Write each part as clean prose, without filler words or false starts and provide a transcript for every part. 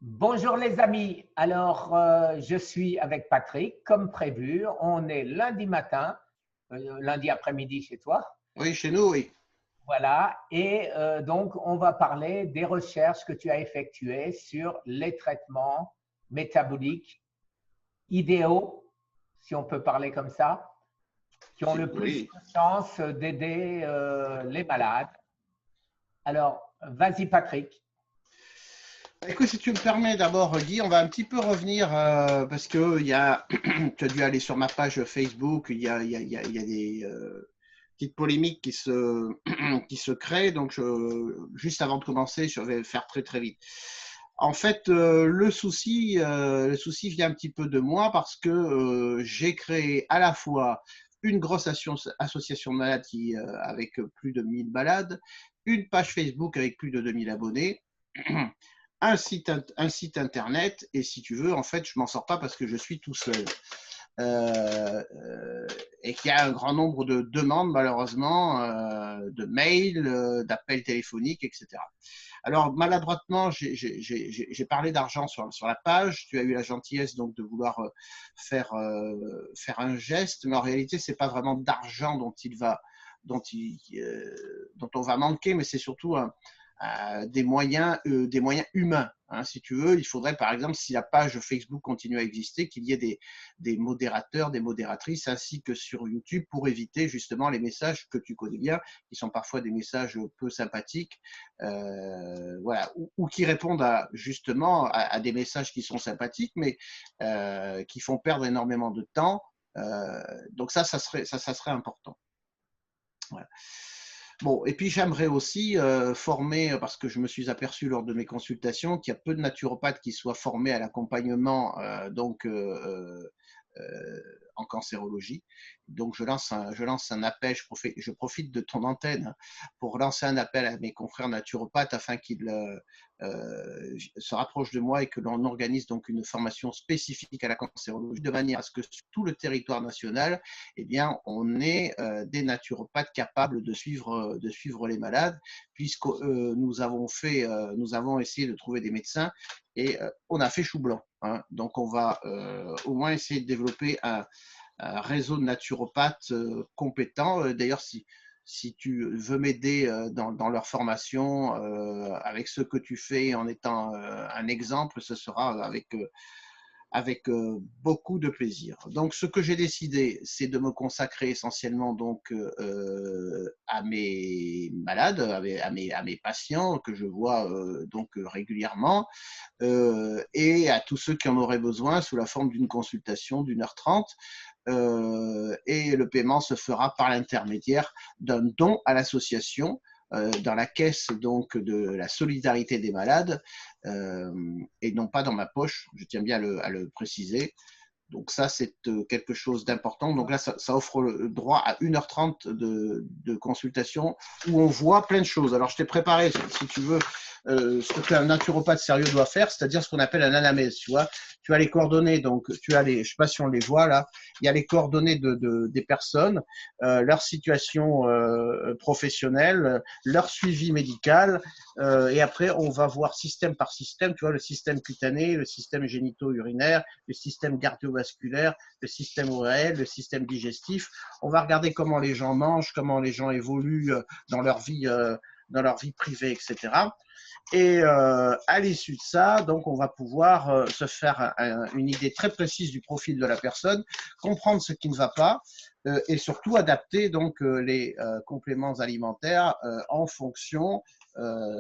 Bonjour les amis, alors je suis avec Patrick, comme prévu, on est lundi matin, lundi après-midi chez toi, Oui, chez nous, oui. voilà, et donc on va parler des recherches que tu as effectuées sur les traitements métaboliques idéaux, si on peut parler comme ça, qui ont le plus Oui. de chances d'aider les malades. Alors, vas-y Patrick. Écoute, si tu me permets d'abord, Guy, on va un petit peu revenir parce que tu as dû aller sur ma page Facebook, il y a des petites polémiques qui se créent. Donc, juste avant de commencer, je vais faire très très vite. En fait, le souci vient un petit peu de moi parce que j'ai créé à la fois une grosse association de malades avec plus de 1000 malades, une page Facebook avec plus de 2000 abonnés, un site internet, et si tu veux, en fait, je m'en sors pas parce que je suis tout seul. Et qu'il y a un grand nombre de demandes, malheureusement, de mails, d'appels téléphoniques, etc. Alors, maladroitement, j'ai parlé d'argent sur la page. Tu as eu la gentillesse donc de vouloir faire un geste, mais en réalité, c'est pas vraiment d'argent dont on va manquer, mais c'est surtout des moyens humains. Hein, si tu veux, il faudrait par exemple, si la page Facebook continue à exister, qu'il y ait des modérateurs, des modératrices, ainsi que sur YouTube, pour éviter justement les messages que tu connais bien, qui sont parfois des messages peu sympathiques, voilà, ou qui répondent justement à des messages qui sont sympathiques, mais qui font perdre énormément de temps. Donc ça serait important. Voilà. Bon, et puis j'aimerais aussi former, parce que je me suis aperçu lors de mes consultations qu'il y a peu de naturopathes qui soient formés à l'accompagnement en cancérologie. Donc je lance un appel, je profite de ton antenne pour lancer un appel à mes confrères naturopathes afin qu'ils se rapprochent de moi et que l'on organise donc une formation spécifique à la cancérologie de manière à ce que sur tout le territoire national, eh bien, on ait des naturopathes capables de suivre les malades, puisque nous avons essayé de trouver des médecins et on a fait chou blanc. Hein. Donc, on va au moins essayer de développer un réseau de naturopathes compétents. D'ailleurs, si tu veux m'aider dans leur formation, avec ce que tu fais en étant un exemple, ce sera avec beaucoup de plaisir. Donc, ce que j'ai décidé, c'est de me consacrer essentiellement donc à mes malades, à mes patients que je vois donc régulièrement, et à tous ceux qui en auraient besoin sous la forme d'une consultation d'1h30. Et le paiement se fera par l'intermédiaire d'un don à l'association dans la caisse donc de la solidarité des malades, et non pas dans ma poche, je tiens bien à le préciser. Donc ça, c'est quelque chose d'important. Donc là, ça offre le droit à 1h30 de consultation où on voit plein de choses. Alors, je t'ai préparé, si tu veux, ce qu'un naturopathe sérieux doit faire, c'est-à-dire ce qu'on appelle un anamnèse. Tu vois, tu as les coordonnées, donc tu as les, je sais pas si on les voit là, il y a les coordonnées des personnes, leur situation professionnelle, leur suivi médical, et après on va voir système par système. Tu vois, le système cutané, le système génito-urinaire, le système cardiovasculaire, le système ORL, le système digestif. On va regarder comment les gens mangent, comment les gens évoluent dans leur vie privée, etc. Et à l'issue de ça, donc, on va pouvoir se faire une idée très précise du profil de la personne, comprendre ce qui ne va pas, et surtout adapter donc les compléments alimentaires en fonction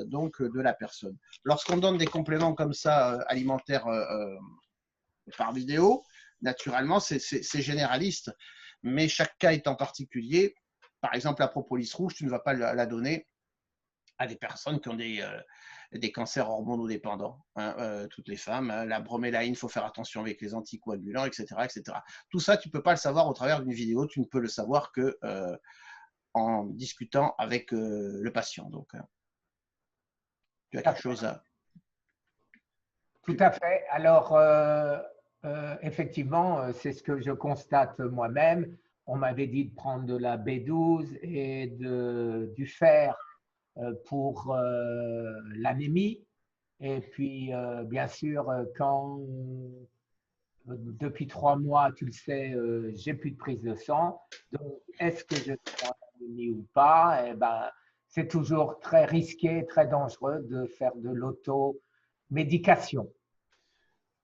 donc de la personne. Lorsqu'on donne des compléments comme ça alimentaires par vidéo, naturellement, c'est généraliste, mais chaque cas est en particulier. Par exemple, la propolis rouge, tu ne vas pas la donner à des personnes qui ont des cancers hormonodépendants, hein, toutes les femmes. Hein, la bromélaïne, il faut faire attention avec les anticoagulants, etc., etc. Tout ça, tu ne peux pas le savoir au travers d'une vidéo, tu ne peux le savoir que en discutant avec le patient. Donc, tu as quelque chose à… Tout à fait. Alors, effectivement, c'est ce que je constate moi-même. On m'avait dit de prendre de la B12 et du fer pour l'anémie. Et puis, bien sûr, quand depuis 3 mois, tu le sais, j'ai plus de prise de sang. Donc, est-ce que je suis en anémie ou pas? Eh ben, c'est toujours très risqué, très dangereux de faire de l'automédication.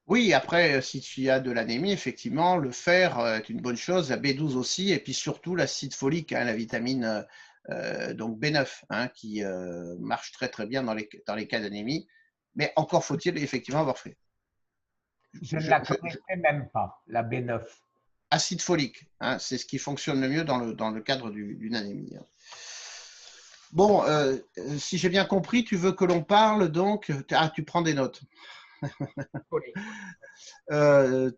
Oui, après, si tu as de l'anémie, effectivement, le fer est une bonne chose, la B12 aussi, et puis surtout l'acide folique, hein, la vitamine donc B9, hein, qui marche très très bien dans les cas d'anémie. Mais encore faut-il effectivement avoir fait. Je ne la connaissais même pas, la B9. Acide folique, hein, c'est ce qui fonctionne le mieux dans le cadre d'une anémie. Hein. Bon, si j'ai bien compris, tu veux que l'on parle donc. Ah, tu prends des notes.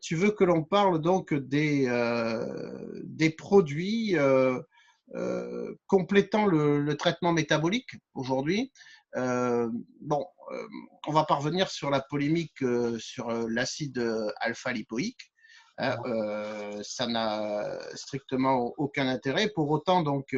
Tu veux que l'on parle donc des produits complétant le traitement métabolique aujourd'hui. Bon, on va parvenir sur la polémique sur l'acide alpha-lipoïque. Hein, ça n'a strictement aucun intérêt. Pour autant, donc,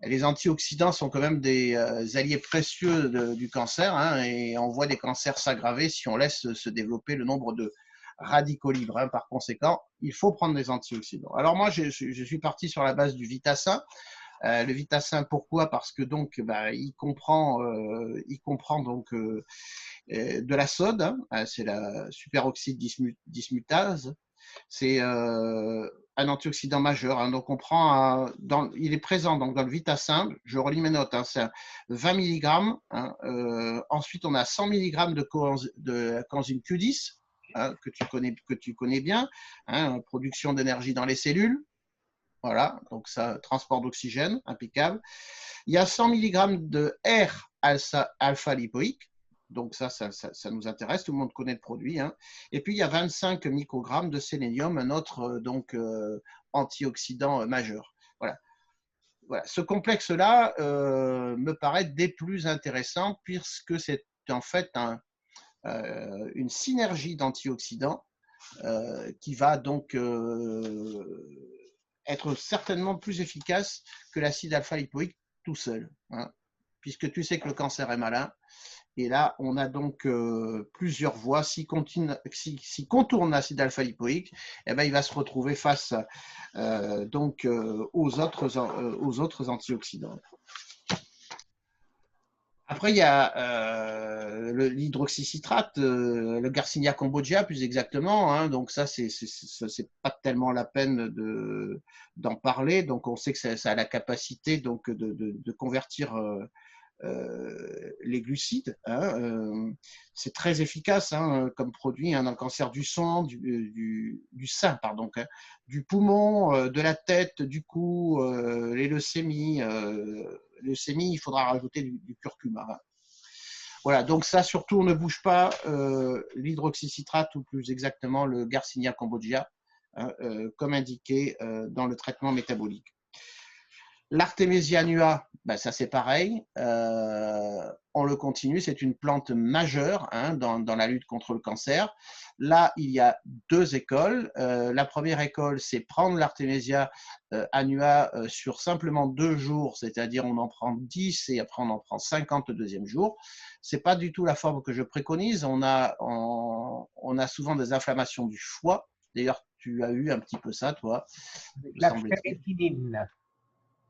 les antioxydants sont quand même des alliés précieux du cancer, hein, et on voit des cancers s'aggraver si on laisse se développer le nombre de radicaux libres. Hein. Par conséquent, il faut prendre des antioxydants. Alors moi, je suis parti sur la base du Vitacin. Le Vitacin, pourquoi? Parce que donc, bah, il comprend donc de la sode, hein, c'est la superoxyde dismutase. C'est un antioxydant majeur. Hein, donc, on prend, il est présent donc, dans le Vitacin. Je relis mes notes. Hein, c'est 20 mg. Hein, ensuite, on a 100 mg de la coenzyme Q10, hein, que tu connais bien. Hein, production d'énergie dans les cellules. Voilà, donc ça, transport d'oxygène, impeccable. Il y a 100 mg de R-alpha-lipoïque. Donc ça nous intéresse, tout le monde connaît le produit. Hein. Et puis il y a 25 microgrammes de sélénium, un autre antioxydant majeur. Voilà. Voilà. Ce complexe-là me paraît des plus intéressants puisque c'est en fait une synergie d'antioxydants qui va donc être certainement plus efficace que l'acide alpha-lipoïque tout seul. Hein, puisque tu sais que le cancer est malin. Et là, on a donc plusieurs voies. S'il contourne l'acide alpha-lipoïque, eh ben, il va se retrouver face aux autres antioxydants. Après, il y a l'hydroxycitrate, le Garcinia cambogia plus exactement. Hein, donc ça, c'est pas tellement la peine d'en parler. Donc on sait que ça a la capacité donc de convertir les glucides. Hein, c'est très efficace hein, comme produit hein, dans le cancer du sang, du sein, pardon, hein, du poumon, de la tête, du cou, les leucémies. Leucémie, il faudra rajouter du curcuma. Hein. Voilà, donc ça, surtout, on ne bouge pas l'hydroxycitrate ou plus exactement le Garcinia cambogia, hein, comme indiqué dans le traitement métabolique. L'artémisia annua, ben ça c'est pareil, on le continue, c'est une plante majeure hein, dans la lutte contre le cancer. Là, il y a deux écoles. La première école, c'est prendre l'artémisia annua sur simplement 2 jours, c'est-à-dire on en prend 10 et après on en prend 50 le deuxième jour. Ce n'est pas du tout la forme que je préconise. On a souvent des inflammations du foie. D'ailleurs, tu as eu un petit peu ça, toi, me La semble-t-il. ferritinine.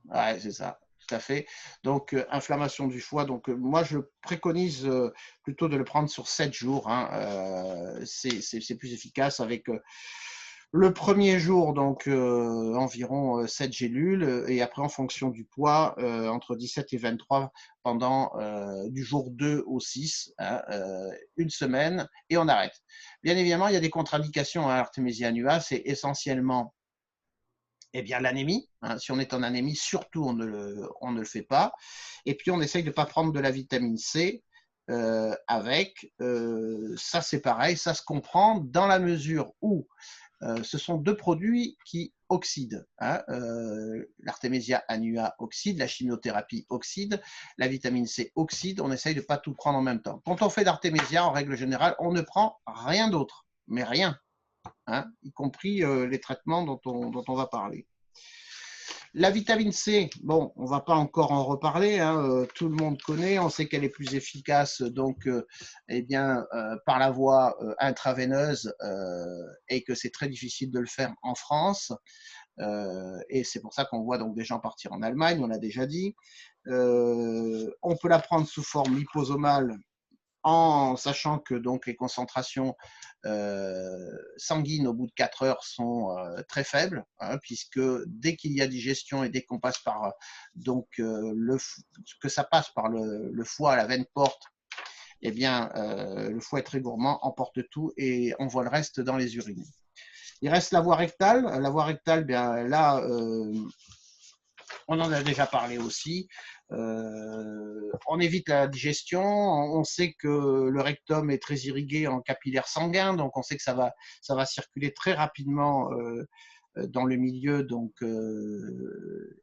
Ouais, c'est ça, tout à fait. Donc, inflammation du foie. Donc, moi, je préconise plutôt de le prendre sur 7 jours. Hein. C'est plus efficace avec le premier jour, donc environ 7 gélules, et après, en fonction du poids, entre 17 et 23 pendant du jour 2 au 6, hein, une semaine, et on arrête. Bien évidemment, il y a des contre-indications à l'artémisia annua. C'est essentiellement eh bien, l'anémie. Hein, si on est en anémie, surtout, on ne le fait pas. Et puis, on essaye de ne pas prendre de la vitamine C avec. Ça, c'est pareil, ça se comprend dans la mesure où ce sont deux produits qui oxydent. Hein, l'artémisia annua oxyde, la chimiothérapie oxyde, la vitamine C oxyde. On essaye de ne pas tout prendre en même temps. Quand on fait l'artémisia, en règle générale, on ne prend rien d'autre, mais rien. Hein, y compris les traitements dont on va parler. La vitamine C, bon, on ne va pas encore en reparler, hein, tout le monde connaît, on sait qu'elle est plus efficace donc, eh bien, par la voie intraveineuse et que c'est très difficile de le faire en France. Et c'est pour ça qu'on voit donc des gens partir en Allemagne, on l'a déjà dit. On peut la prendre sous forme liposomale en sachant que donc les concentrations sanguines au bout de 4 heures sont très faibles, hein, puisque dès qu'il y a digestion et dès qu'on passe par donc que ça passe par le foie, la veine porte, eh bien le foie est très gourmand, emporte tout et on voit le reste dans les urines. Il reste la voie rectale. La voie rectale, bien là, on en a déjà parlé aussi. On évite la digestion. On sait que le rectum est très irrigué en capillaires sanguins, donc on sait que ça va circuler très rapidement dans le milieu donc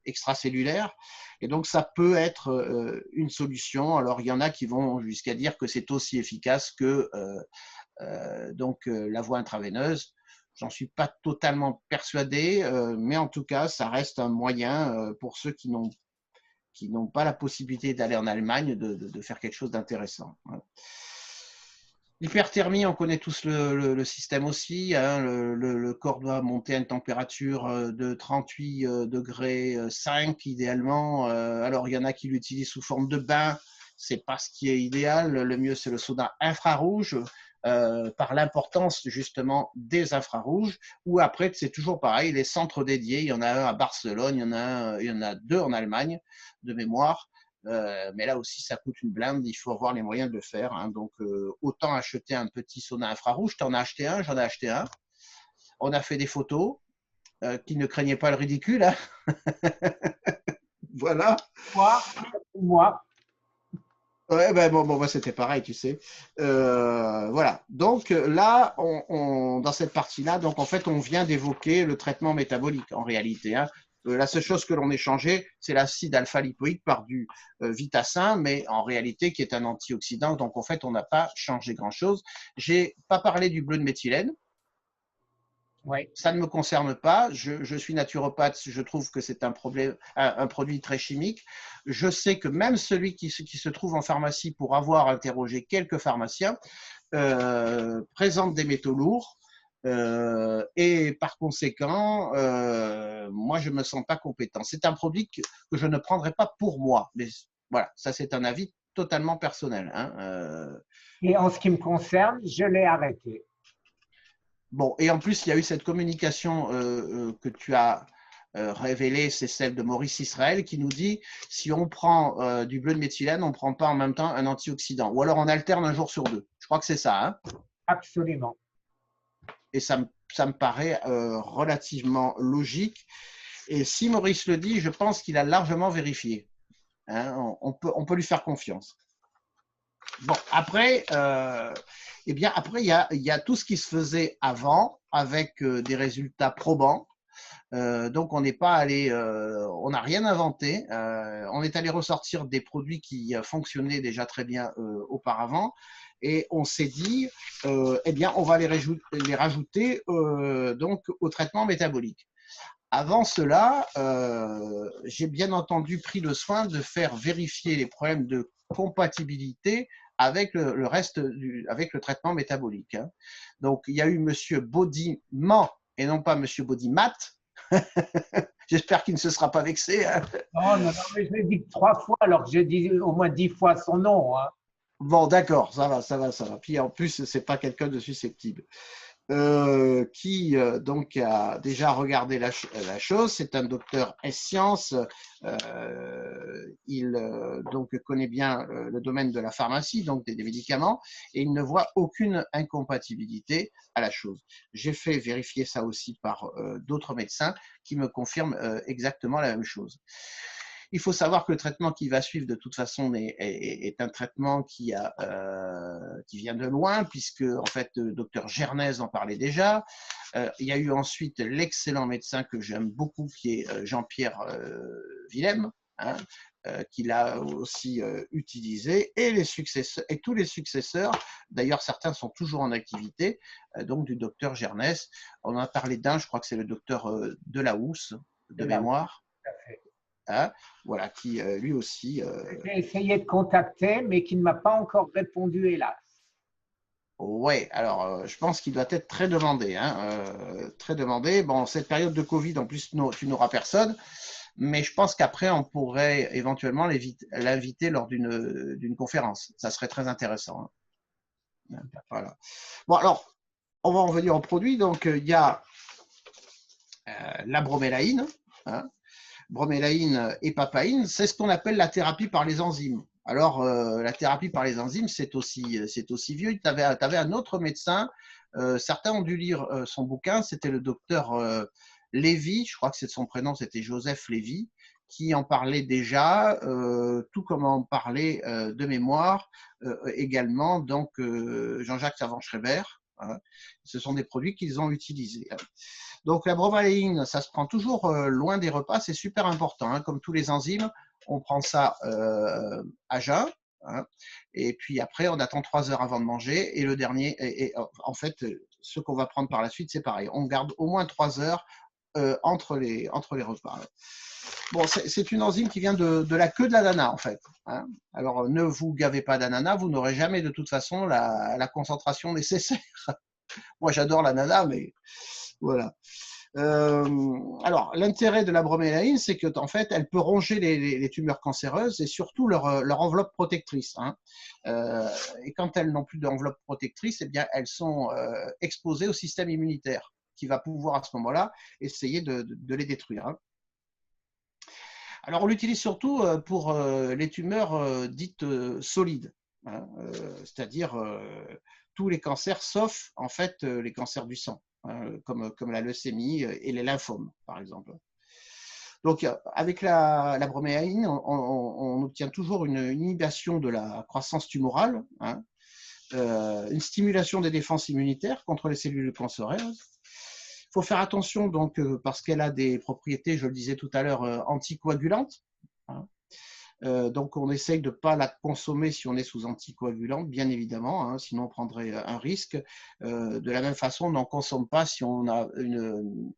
extracellulaire. Et donc ça peut être une solution. Alors il y en a qui vont jusqu'à dire que c'est aussi efficace que la voie intraveineuse. J'en suis pas totalement persuadé, mais en tout cas, ça reste un moyen pour ceux qui n'ont pas la possibilité d'aller en Allemagne de faire quelque chose d'intéressant. L'hyperthermie, on connaît tous le système aussi, hein, le corps doit monter à une température de 38 degrés 5 idéalement. Alors il y en a qui l'utilisent sous forme de bain, c'est pas ce qui est idéal. Le mieux c'est le sauna infrarouge. Par l'importance justement des infrarouges, ou après c'est toujours pareil, les centres dédiés, il y en a un à Barcelone, il y en a deux en Allemagne de mémoire, mais là aussi ça coûte une blinde, il faut avoir les moyens de le faire, hein. Donc autant acheter un petit sauna infrarouge, t'en as acheté un, j'en ai acheté un, on a fait des photos qui ne craignaient pas le ridicule, hein. Voilà. Moi. Ouais, ben bon, c'était pareil, tu sais. Voilà. Donc là, dans cette partie-là, donc en fait, on vient d'évoquer le traitement métabolique en réalité, hein. La seule chose que l'on ait changé, c'est l'acide alpha-lipoïque par du Vitacin, mais en réalité, qui est un antioxydant. Donc en fait, on n'a pas changé grand-chose. J'ai pas parlé du bleu de méthylène. Oui. Ça ne me concerne pas. Je suis naturopathe. Je trouve que c'est un produit très chimique. Je sais que même celui qui se trouve en pharmacie, pour avoir interrogé quelques pharmaciens, présente des métaux lourds. Et par conséquent, moi, je ne me sens pas compétent. C'est un produit que je ne prendrai pas pour moi. Mais voilà, ça, c'est un avis totalement personnel, hein. Et en ce qui me concerne, je l'ai arrêté. Bon, et en plus, il y a eu cette communication que tu as révélée, c'est celle de Maurice Israël qui nous dit si on prend du bleu de méthylène, on ne prend pas en même temps un antioxydant. Ou alors on alterne un jour sur deux. Je crois que c'est ça, hein. Absolument. Et ça me paraît relativement logique. Et si Maurice le dit, je pense qu'il a largement vérifié, hein. On peut lui faire confiance. Bon, après, eh bien, après il y a tout ce qui se faisait avant avec des résultats probants. Donc, on n'est pas allé, on n'a rien inventé. On est allé ressortir des produits qui fonctionnaient déjà très bien auparavant. Et on s'est dit, eh bien, on va les rajouter donc au traitement métabolique. Avant cela, j'ai bien entendu pris le soin de faire vérifier les problèmes de compatibilité avec le reste avec le traitement métabolique, hein. Donc, il y a eu Monsieur Baudiman et non pas Monsieur Baudimat. J'espère qu'il ne se sera pas vexé, hein. Non, non, non, mais je l'ai dit 3 fois, alors que j'ai dit au moins 10 fois son nom, hein. Bon, d'accord, ça va. Puis en plus, c'est pas quelqu'un de susceptible. Qui donc a déjà regardé la chose. C'est un docteur S-sciences. Il donc connaît bien le domaine de la pharmacie, donc des médicaments, et il ne voit aucune incompatibilité à la chose. J'ai fait vérifier ça aussi par d'autres médecins qui me confirment exactement la même chose. Il faut savoir que le traitement qui va suivre de toute façon est un traitement qui vient de loin, puisque en fait le docteur Gernez en parlait déjà. Il y a eu ensuite l'excellent médecin que j'aime beaucoup, qui est Jean-Pierre Willem, hein, qui l'a aussi utilisé, et tous les successeurs. D'ailleurs, certains sont toujours en activité, donc du docteur Gernez. On en a parlé d'un, je crois que c'est le docteur Delahousse, de mémoire. à fait. hein, voilà, qui lui aussi. J'ai essayé de contacter, mais qui ne m'a pas encore répondu, hélas. Ouais, alors je pense qu'il doit être très demandé, hein, très demandé. Bon, cette période de Covid, en plus, tu n'auras personne, mais je pense qu'après, on pourrait éventuellement l'inviter lors d'une conférence. Ça serait très intéressant, hein. Voilà. Bon, alors, on va en venir au produit. Donc, il y a la bromélaïne, hein. Bromélaïne et papaïne, c'est ce qu'on appelle la thérapie par les enzymes. Alors, la thérapie par les enzymes, c'est aussi vieux. Tu avais un autre médecin, certains ont dû lire son bouquin, c'était le docteur Lévy, je crois que c'est son prénom, c'était Joseph Lévy, qui en parlait déjà, tout comme en parlait de mémoire également, donc Jean-Jacques Savant-Schreiber, hein. Ce sont des produits qu'ils ont utilisés. Donc la bromélaïne, ça se prend toujours loin des repas, c'est super important, hein. Comme tous les enzymes, on prend ça à jeun, hein, et puis après on attend 3 heures avant de manger, et le dernier, en fait, ce qu'on va prendre par la suite, c'est pareil, on garde au moins 3 heures entre les repas. Bon, c'est une enzyme qui vient de la queue de l'ananas, en fait, hein. Alors ne vous gavez pas d'ananas, vous n'aurez jamais de toute façon la concentration nécessaire. Moi j'adore l'ananas, mais voilà. Alors, l'intérêt de la bromélaïne, c'est que en fait, elle peut ronger les tumeurs cancéreuses et surtout leur enveloppe protectrice, hein. Et quand elles n'ont plus d'enveloppe protectrice, eh bien, elles sont exposées au système immunitaire qui va pouvoir à ce moment-là essayer de les détruire, hein. Alors, on l'utilise surtout pour les tumeurs dites solides, hein, c'est-à-dire tous les cancers, sauf en fait les cancers du sang, hein, comme la leucémie et les lymphomes, par exemple. Donc, avec la bromélaïne, on obtient toujours une inhibition de la croissance tumorale, hein, une stimulation des défenses immunitaires contre les cellules cancéreuses. Il faut faire attention donc parce qu'elle a des propriétés, je le disais tout à l'heure, anticoagulantes, hein. Donc on essaye de ne pas la consommer si on est sous anticoagulante, bien évidemment, hein, sinon on prendrait un risque. De la même façon, on n'en consomme pas si on a une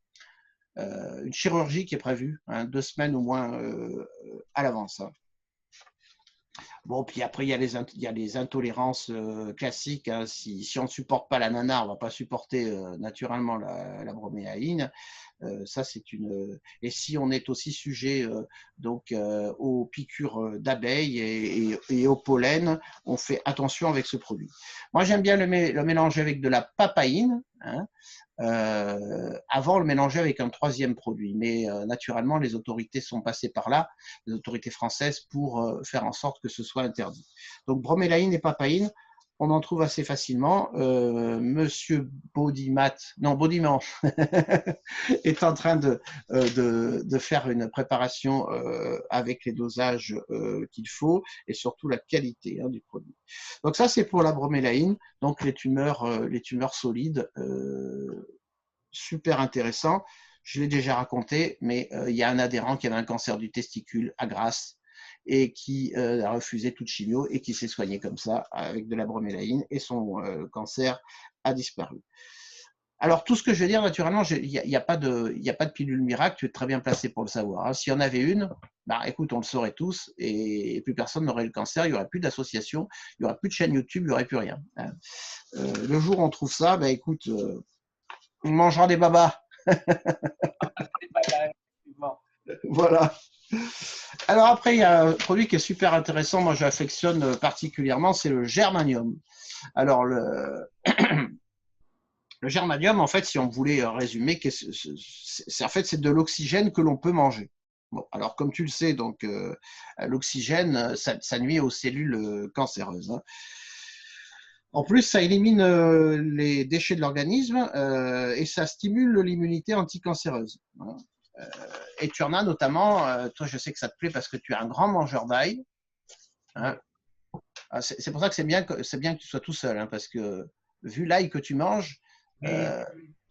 chirurgie qui est prévue, hein, 2 semaines au moins à l'avance, hein. Bon, puis après, il y a les intolérances classiques, hein. Si on ne supporte pas l'ananas, on ne va pas supporter naturellement la bromélaïne. Ça, c'est une. Et si on est aussi sujet donc aux piqûres d'abeilles et au pollen, on fait attention avec ce produit. Moi, j'aime bien le mélanger avec de la papaïne, hein. Avant le mélanger avec un 3e produit, mais naturellement les autorités sont passées par là, les autorités françaises, pour faire en sorte que ce soit interdit. Donc bromélaïne et papaïne, on en trouve assez facilement. Monsieur Baudimat est en train de faire une préparation avec les dosages qu'il faut et surtout la qualité, hein, du produit. Donc ça, c'est pour la bromélaïne, donc les tumeurs solides, super intéressant. Je l'ai déjà raconté, mais il y a un adhérent qui avait un cancer du testicule à Grasse et qui a refusé toute chimio et qui s'est soigné comme ça avec de la bromélaïne et son cancer a disparu. Alors, tout ce que je vais dire, naturellement, il n'y a pas de pilule miracle, tu es très bien placé pour le savoir, hein. S'il y en avait une, bah, écoute, on le saurait tous et plus personne n'aurait le cancer, il n'y aurait plus d'association, il n'y aurait plus de chaîne YouTube, il n'y aurait plus rien, hein. Le jour où on trouve ça, bah, écoute, on mangera des babas. Voilà. Alors après, il y a un produit qui est super intéressant, moi j'affectionne particulièrement, c'est le germanium. Alors le germanium, en fait, si on voulait résumer, c'est de l'oxygène que l'on peut manger. Bon, alors comme tu le sais, donc l'oxygène, ça nuit aux cellules cancéreuses, hein. En plus, ça élimine les déchets de l'organisme et ça stimule l'immunité anticancéreuse, hein. Et tu en as notamment, toi je sais que ça te plaît parce que tu es un grand mangeur d'ail, hein. C'est pour ça que c'est bien que tu sois tout seul, hein, parce que vu l'ail que tu manges…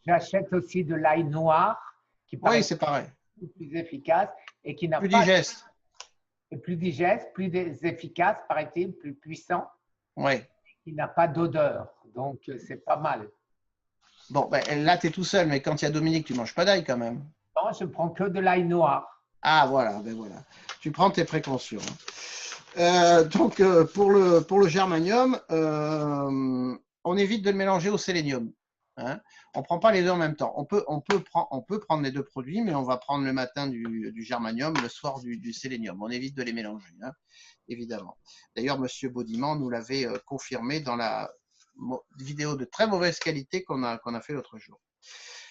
J'achète aussi de l'ail noir qui Oui, paraît c'est pareil. plus efficace et qui n'a Plus pas… digeste. Plus digeste, plus efficace, paraît-il, plus puissant, Oui. qui n'a pas d'odeur. Donc, c'est pas mal. Bon, ben, là, tu es tout seul, mais quand il y a Dominique, tu ne manges pas d'ail quand même. Non, je prends que de l'ail noir. Ah, voilà, ben voilà. Tu prends tes précautions. Donc, pour le germanium, on évite de le mélanger au sélénium. Hein. On ne prend pas les deux en même temps. On peut prendre les deux produits, mais on va prendre le matin du germanium, le soir du sélénium. On évite de les mélanger, hein, évidemment. D'ailleurs, Monsieur Baudiment nous l'avait confirmé dans la vidéo de très mauvaise qualité qu'on a fait l'autre jour.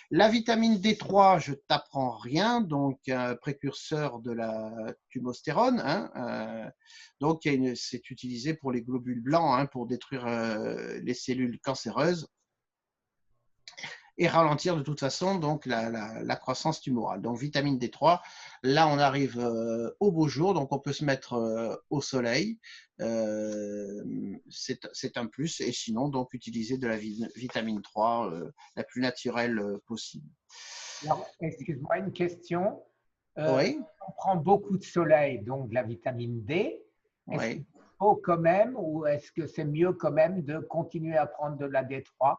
La vitamine D3, je t'apprends rien, donc un précurseur de la thumostérone. Hein, donc, c'est utilisé pour les globules blancs, hein, pour détruire les cellules cancéreuses et ralentir de toute façon donc la croissance tumorale. Donc, vitamine D3, là, on arrive au beau jour, donc on peut se mettre au soleil. C'est un plus. Et sinon, donc, utiliser de la vitamine 3 la plus naturelle possible. Alors, excuse-moi, une question. Oui, On prend beaucoup de soleil, donc de la vitamine D. Est-ce qu'il oui. faut quand même, ou est-ce que c'est mieux quand même de continuer à prendre de la D3?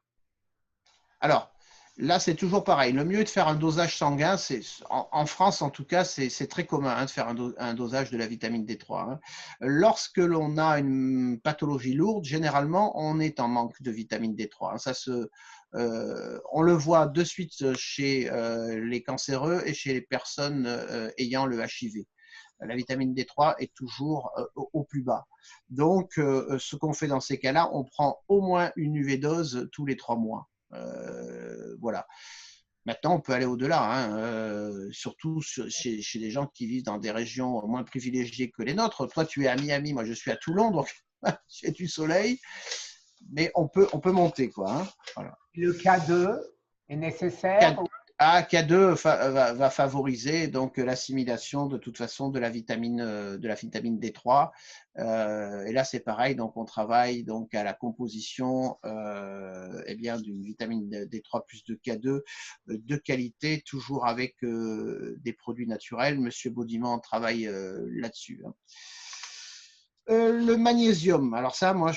Alors, là, c'est toujours pareil. Le mieux est de faire un dosage sanguin. En France, en tout cas, c'est très commun hein, de faire un dosage de la vitamine D3. Hein. Lorsque l'on a une pathologie lourde, généralement, on est en manque de vitamine D3. Hein. On le voit de suite chez les cancéreux et chez les personnes ayant le HIV. La vitamine D3 est toujours au plus bas. Donc, ce qu'on fait dans ces cas-là, on prend au moins une UV dose tous les 3 mois. Voilà. Maintenant, on peut aller au-delà, hein, surtout chez des gens qui vivent dans des régions moins privilégiées que les nôtres. Toi, tu es à Miami, moi je suis à Toulon, donc j'ai du soleil, mais on peut monter, quoi. Hein, voilà. Le K2 est nécessaire? K2 va favoriser donc l'assimilation de toute façon de la vitamine D3. Et là, c'est pareil. Donc, on travaille donc à la composition eh bien d'une vitamine D3 plus de K2 de qualité, toujours avec des produits naturels. Monsieur Baudiment travaille là-dessus. Hein. Le magnésium. Alors ça, moi,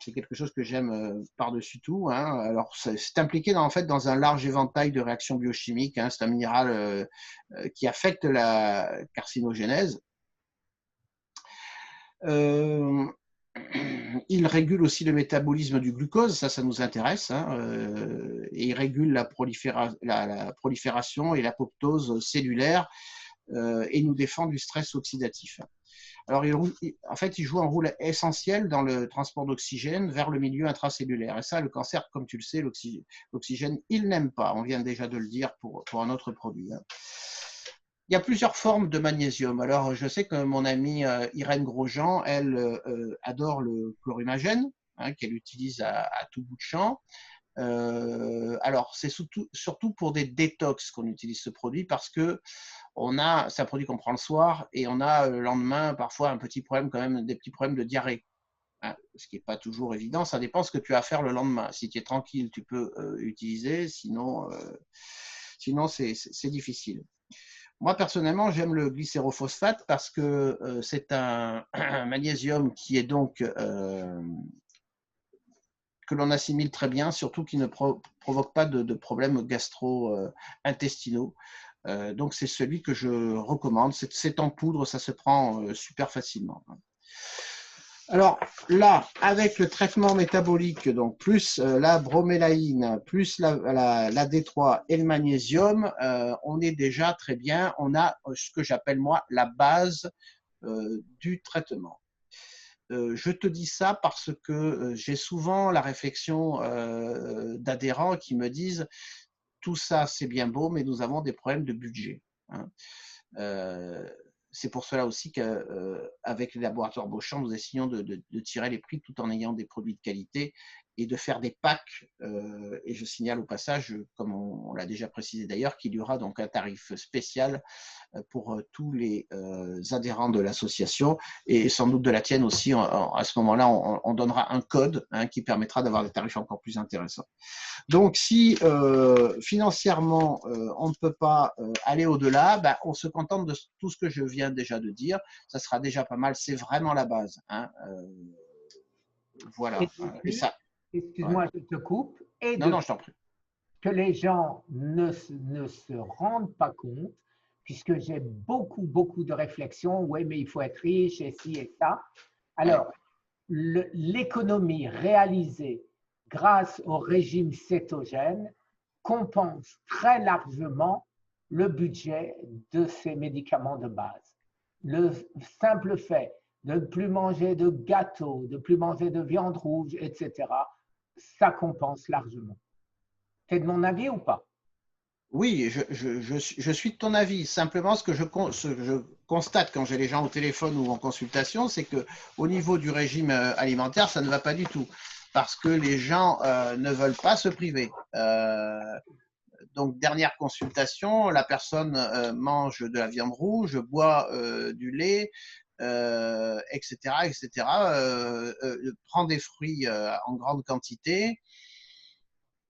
c'est quelque chose que j'aime par-dessus tout. Hein. Alors, c'est impliqué en fait dans un large éventail de réactions biochimiques. Hein. C'est un minéral qui affecte la carcinogénèse. Il régule aussi le métabolisme du glucose, ça nous intéresse. Hein. Et il régule la prolifération et l'apoptose cellulaire et nous défend du stress oxydatif. Alors, en fait, il joue un rôle essentiel dans le transport d'oxygène vers le milieu intracellulaire. Et ça, le cancer, comme tu le sais, l'oxygène, il n'aime pas. On vient déjà de le dire pour un autre produit. Hein. Il y a plusieurs formes de magnésium. Alors, je sais que mon amie Irène Grosjean, elle adore le chlorumagène, hein, qu'elle utilise à tout bout de champ. Alors, c'est surtout pour des détox qu'on utilise ce produit parce que c'est un produit qu'on prend le soir et on a le lendemain parfois un petit problème quand même, des petits problèmes de diarrhée. Hein, ce qui n'est pas toujours évident, ça dépend ce que tu as à faire le lendemain. Si tu es tranquille, tu peux utiliser, sinon c'est difficile. Moi, personnellement, j'aime le glycérophosphate parce que c'est un magnésium qui est donc que l'on assimile très bien, surtout qui ne provoque pas de problèmes gastro-intestinaux. Donc, c'est celui que je recommande. C'est en poudre, ça se prend super facilement. Alors là, avec le traitement métabolique, donc plus la bromélaïne, plus la D3 et le magnésium, on est déjà très bien. On a ce que j'appelle moi la base du traitement. Je te dis ça parce que j'ai souvent la réflexion d'adhérents qui me disent tout ça c'est bien beau, mais nous avons des problèmes de budget. Hein. C'est pour cela aussi qu'avec les laboratoires Beauchamp, nous essayons de tirer les prix tout en ayant des produits de qualité et de faire des packs. Et je signale au passage, comme on l'a déjà précisé d'ailleurs, qu'il y aura donc un tarif spécial pour tous les adhérents de l'association et sans doute de la tienne aussi. À ce moment-là, on donnera un code hein, qui permettra d'avoir des tarifs encore plus intéressants. Donc, si financièrement, on ne peut pas aller au-delà, ben, on se contente de tout ce que je viens déjà de dire. Ça sera déjà pas mal. C'est vraiment la base. Hein. Voilà. Et Et depuis, ça. Ouais. excuse-moi, je te coupe, et Non, depuis, non, je t'en prie. que les gens ne se rendent pas compte, puisque j'ai beaucoup de réflexions, oui, mais il faut être riche et ci et ça. Ouais. Alors, l'économie réalisée grâce au régime cétogène compense très largement le budget de ces médicaments de base. Le simple fait de ne plus manger de gâteaux, de ne plus manger de viande rouge, etc., ça compense largement. T'es de mon avis ou pas? Oui, je suis de ton avis. Simplement, ce que je constate quand j'ai les gens au téléphone ou en consultation, c'est que au niveau du régime alimentaire, ça ne va pas du tout. Parce que les gens ne veulent pas se priver. Donc, dernière consultation, la personne mange de la viande rouge, boit du lait, etc., etc., prend des fruits en grande quantité.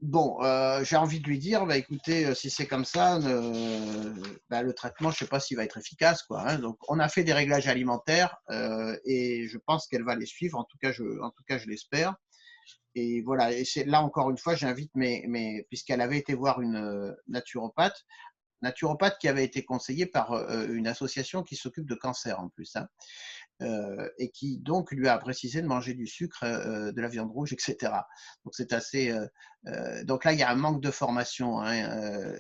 Bon, j'ai envie de lui dire, bah, écoutez, si c'est comme ça, bah, le traitement, je ne sais pas s'il va être efficace, quoi, hein. Donc, on a fait des réglages alimentaires et je pense qu'elle va les suivre. En tout cas, je l'espère. Et voilà. Et c'est là encore une fois, j'invite puisqu'elle avait été voir une naturopathe qui avait été conseillée par une association qui s'occupe de cancer en plus, hein, et qui donc lui a précisé de manger du sucre, de la viande rouge, etc. Donc c'est assez. Donc là, il y a un manque de formation, hein,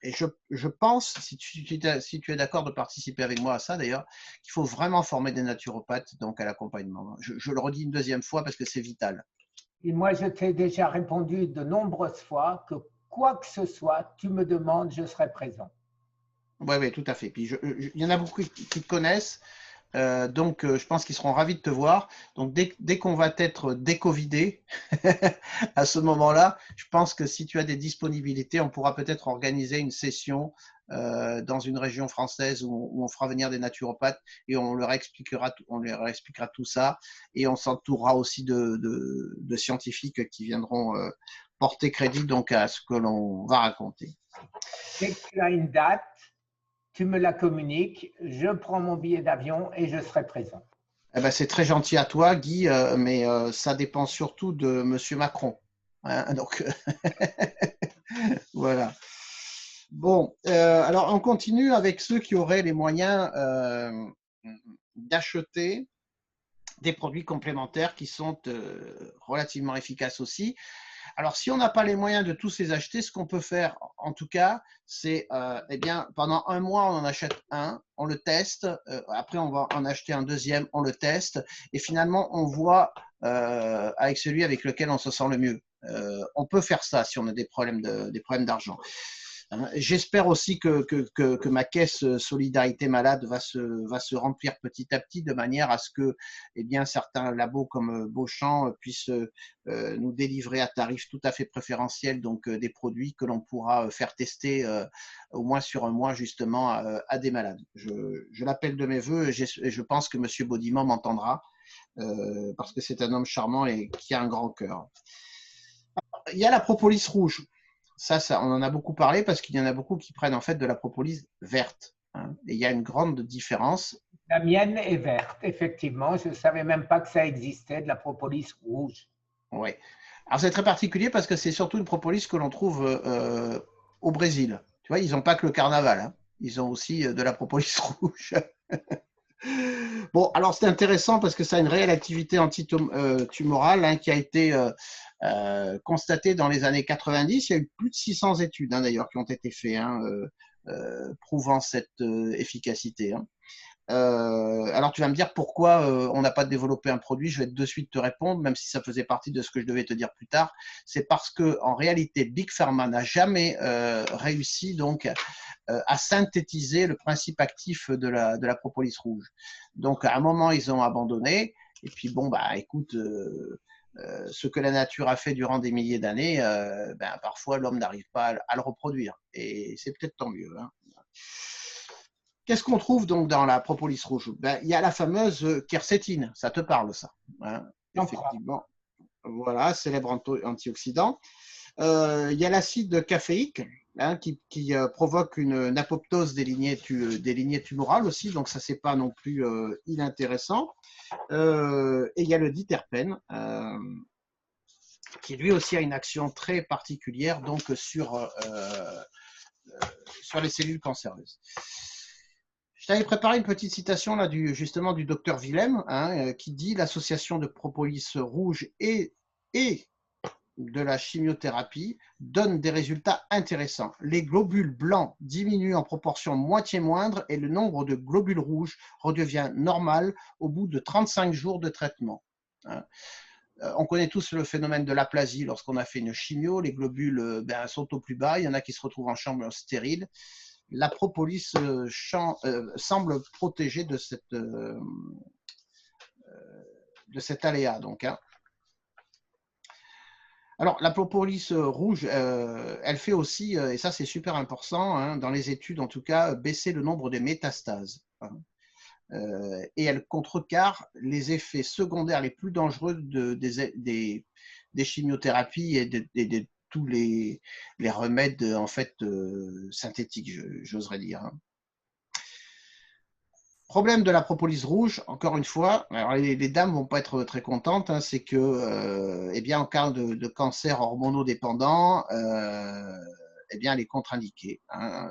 et je pense, si tu es d'accord de participer avec moi à ça d'ailleurs, qu'il faut vraiment former des naturopathes donc à l'accompagnement. Je le redis une deuxième fois parce que c'est vital. Et moi, je t'ai déjà répondu de nombreuses fois que quoi que ce soit, tu me demandes, je serai présent. Oui, oui, tout à fait. Puis il y en a beaucoup qui te connaissent. Donc, je pense qu'ils seront ravis de te voir. Donc, dès qu'on va être décovidé, à ce moment-là, je pense que si tu as des disponibilités, on pourra peut-être organiser une session dans une région française où on fera venir des naturopathes et on leur expliquera tout ça. Et on s'entourera aussi de scientifiques qui viendront porter crédit donc à ce que l'on va raconter. Dès que tu as une date, tu me la communiques, je prends mon billet d'avion et je serai présent. Eh ben, c'est très gentil à toi, Guy, mais ça dépend surtout de Monsieur Macron, hein, donc, voilà. Bon, alors on continue avec ceux qui auraient les moyens d'acheter des produits complémentaires qui sont relativement efficaces aussi. Alors, si on n'a pas les moyens de tous les acheter, ce qu'on peut faire, en tout cas, c'est, eh bien, pendant un mois, on en achète un, on le teste, après, on va en acheter un deuxième, on le teste, et finalement, on voit avec celui avec lequel on se sent le mieux. On peut faire ça si on a des problèmes d'argent. J'espère aussi que ma caisse Solidarité Malade va se remplir petit à petit de manière à ce que eh bien, certains labos comme Beauchamp puissent nous délivrer à tarif tout à fait préférentiel donc des produits que l'on pourra faire tester au moins sur un mois justement à des malades. Je l'appelle de mes voeux et je pense que M. Baudimont m'entendra parce que c'est un homme charmant et qui a un grand cœur. Il y a la propolis rouge. Ça, on en a beaucoup parlé parce qu'il y en a beaucoup qui prennent en fait de la propolis verte, hein. Et il y a une grande différence. La mienne est verte, effectivement. Je ne savais même pas que ça existait, de la propolis rouge. Oui. Alors c'est très particulier parce que c'est surtout une propolis que l'on trouve au Brésil. Tu vois, ils n'ont pas que le carnaval, hein. Ils ont aussi de la propolis rouge. Bon, alors c'est intéressant parce que ça a une réelle activité antitumorale hein, qui a été constatée dans les années 90. Il y a eu plus de 600 études hein, d'ailleurs qui ont été faites hein, prouvant cette efficacité, hein. Alors tu vas me dire pourquoi on n'a pas développé un produit. Je vais de suite te répondre, même si ça faisait partie de ce que je devais te dire plus tard. C'est parce que en réalité, Big Pharma n'a jamais réussi donc à synthétiser le principe actif de la propolis rouge. Donc à un moment ils ont abandonné. Et puis bon bah écoute. Ce que la nature a fait durant des milliers d'années, ben, parfois l'homme n'arrive pas à le reproduire. Et c'est peut-être tant mieux, hein. Qu'est-ce qu'on trouve donc dans la propolis rouge? Ben, il y a la fameuse quercétine, ça te parle ça, hein, effectivement. Voilà, célèbre antioxydant. Il y a l'acide caféique hein, qui provoque une apoptose des lignées tumorales aussi, donc ça c'est pas non plus inintéressant. Et il y a le diterpène qui lui aussi a une action très particulière donc sur les cellules cancéreuses. Je t'avais préparé une petite citation là, justement du docteur Willem, hein, qui dit l'association de propolis rouge et de la chimiothérapie donne des résultats intéressants. Les globules blancs diminuent en proportion moitié moindre et le nombre de globules rouges redevient normal au bout de 35 jours de traitement. On connaît tous le phénomène de l'aplasie lorsqu'on a fait une chimio, les globules sont au plus bas, il y en a qui se retrouvent en chambre stérile. La propolis semble protégée de cet aléa. Donc, hein. Alors, la propolis rouge, elle fait aussi, et ça c'est super important, hein, dans les études en tout cas, baisser le nombre de métastases. Hein. Et elle contrecarre les effets secondaires les plus dangereux des chimiothérapies et de tous les remèdes en fait synthétiques, j'oserais dire. Hein. Problème de la propolis rouge, encore une fois, alors les dames vont pas être très contentes, hein, c'est que, eh bien, en cas de cancer hormonodépendant, eh bien, elle est contre-indiquée, hein,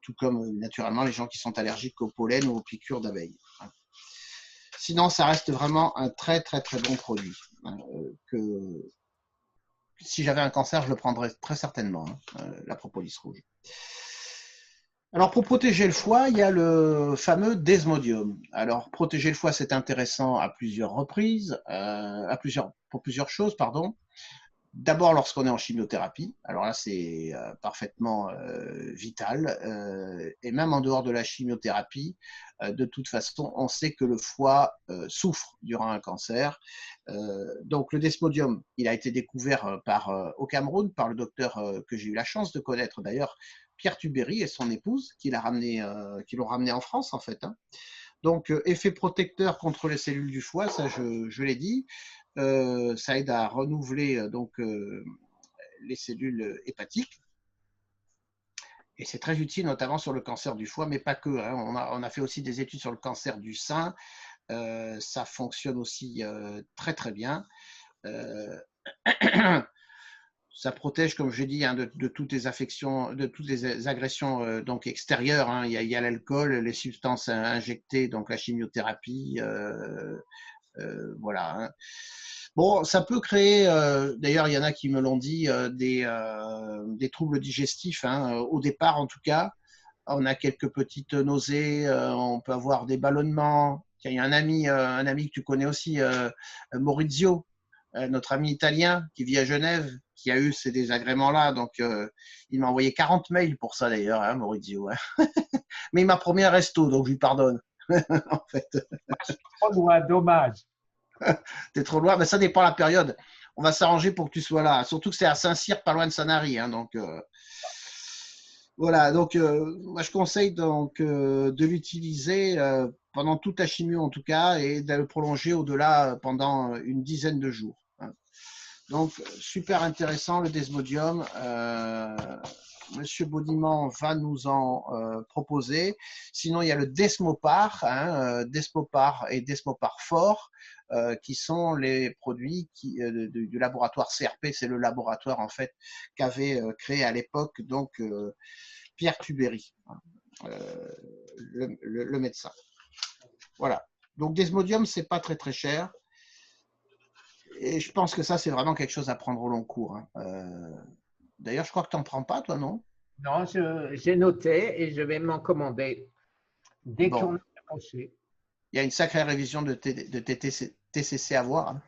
tout comme naturellement les gens qui sont allergiques au pollen ou aux piqûres d'abeilles. Hein. Sinon, ça reste vraiment un très très très bon produit. Hein, que si j'avais un cancer, je le prendrais très certainement, hein, la propolis rouge. Alors, pour protéger le foie, il y a le fameux desmodium. Alors, protéger le foie, c'est intéressant à plusieurs reprises, pour plusieurs choses, pardon. D'abord, lorsqu'on est en chimiothérapie. Alors là, c'est parfaitement vital. Et même en dehors de la chimiothérapie, de toute façon, on sait que le foie souffre durant un cancer. Donc, le desmodium, il a été découvert au Cameroun par le docteur que j'ai eu la chance de connaître d'ailleurs, Pierre Tubéry et son épouse, qui l'ont ramené en France en fait. Hein. Donc, effet protecteur contre les cellules du foie, ça je l'ai dit. Ça aide à renouveler les cellules hépatiques. Et c'est très utile, notamment sur le cancer du foie, mais pas que. Hein. On a fait aussi des études sur le cancer du sein. Ça fonctionne aussi très très bien. Ça protège, comme je dis, hein, de toutes les affections, de toutes les agressions donc extérieures. Hein. Il y a l'alcool, les substances injectées, donc la chimiothérapie, voilà. Hein. Bon, ça peut créer, d'ailleurs, il y en a qui me l'ont dit, des troubles digestifs. Hein. Au départ, en tout cas, on a quelques petites nausées, on peut avoir des ballonnements. Il y a un ami que tu connais aussi, Maurizio, notre ami italien qui vit à Genève, qui a eu ces désagréments-là. Donc, il m'a envoyé 40 mails pour ça d'ailleurs, hein, Maurizio. Hein. Mais il m'a promis un resto, donc je lui pardonne. En fait. Je suis trop loin, dommage. T'es trop loin, mais ça dépend de la période. On va s'arranger pour que tu sois là. Surtout que c'est à Saint-Cyr, pas loin de Sanary. Hein, donc, voilà. Donc, moi, je conseille donc de l'utiliser pendant toute la chimio en tout cas et de le prolonger au-delà pendant une dizaine de jours. Hein. Donc, super intéressant le desmodium. Monsieur Baudiment va nous en proposer. Sinon, il y a le Desmopar, hein, Desmopar et Desmopar Fort, qui sont les produits du laboratoire CRP. C'est le laboratoire en fait qu'avait créé à l'époque donc Pierre Tubéry, hein, le médecin. Voilà. Donc Desmodium, c'est pas très très cher. Et je pense que ça, c'est vraiment quelque chose à prendre au long cours. Hein. D'ailleurs, je crois que tu n'en prends pas, toi, non? Non, j'ai noté et je vais m'en commander dès qu'on est approché. Il y a une sacrée révision de TCC à voir. Hein.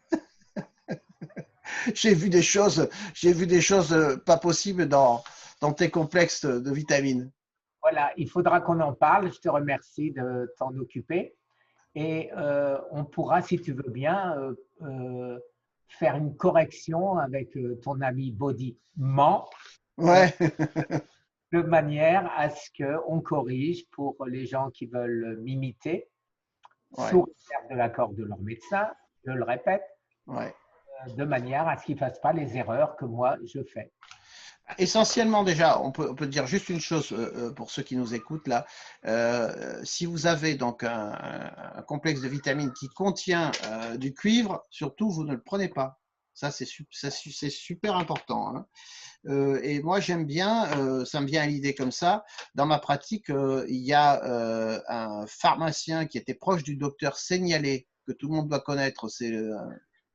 J'ai vu des choses pas possibles dans tes complexes de vitamines. Voilà, il faudra qu'on en parle. Je te remercie de t'en occuper. Et on pourra, si tu veux bien, faire une correction avec ton ami Baudiment, Ouais. de manière à ce qu'on corrige pour les gens qui veulent m'imiter, Ouais. sous réserve de l'accord de leur médecin, je le répète, Ouais. De manière à ce qu'ils ne fassent pas les erreurs que moi je fais. Essentiellement, déjà, on peut dire juste une chose pour ceux qui nous écoutent là. Si vous avez donc un complexe de vitamines qui contient du cuivre, surtout, vous ne le prenez pas. Ça, c'est super important, hein. Et moi, j'aime bien, ça me vient à l'idée comme ça. Dans ma pratique, il y a un pharmacien qui était proche du docteur Seignalé, que tout le monde doit connaître. C'est le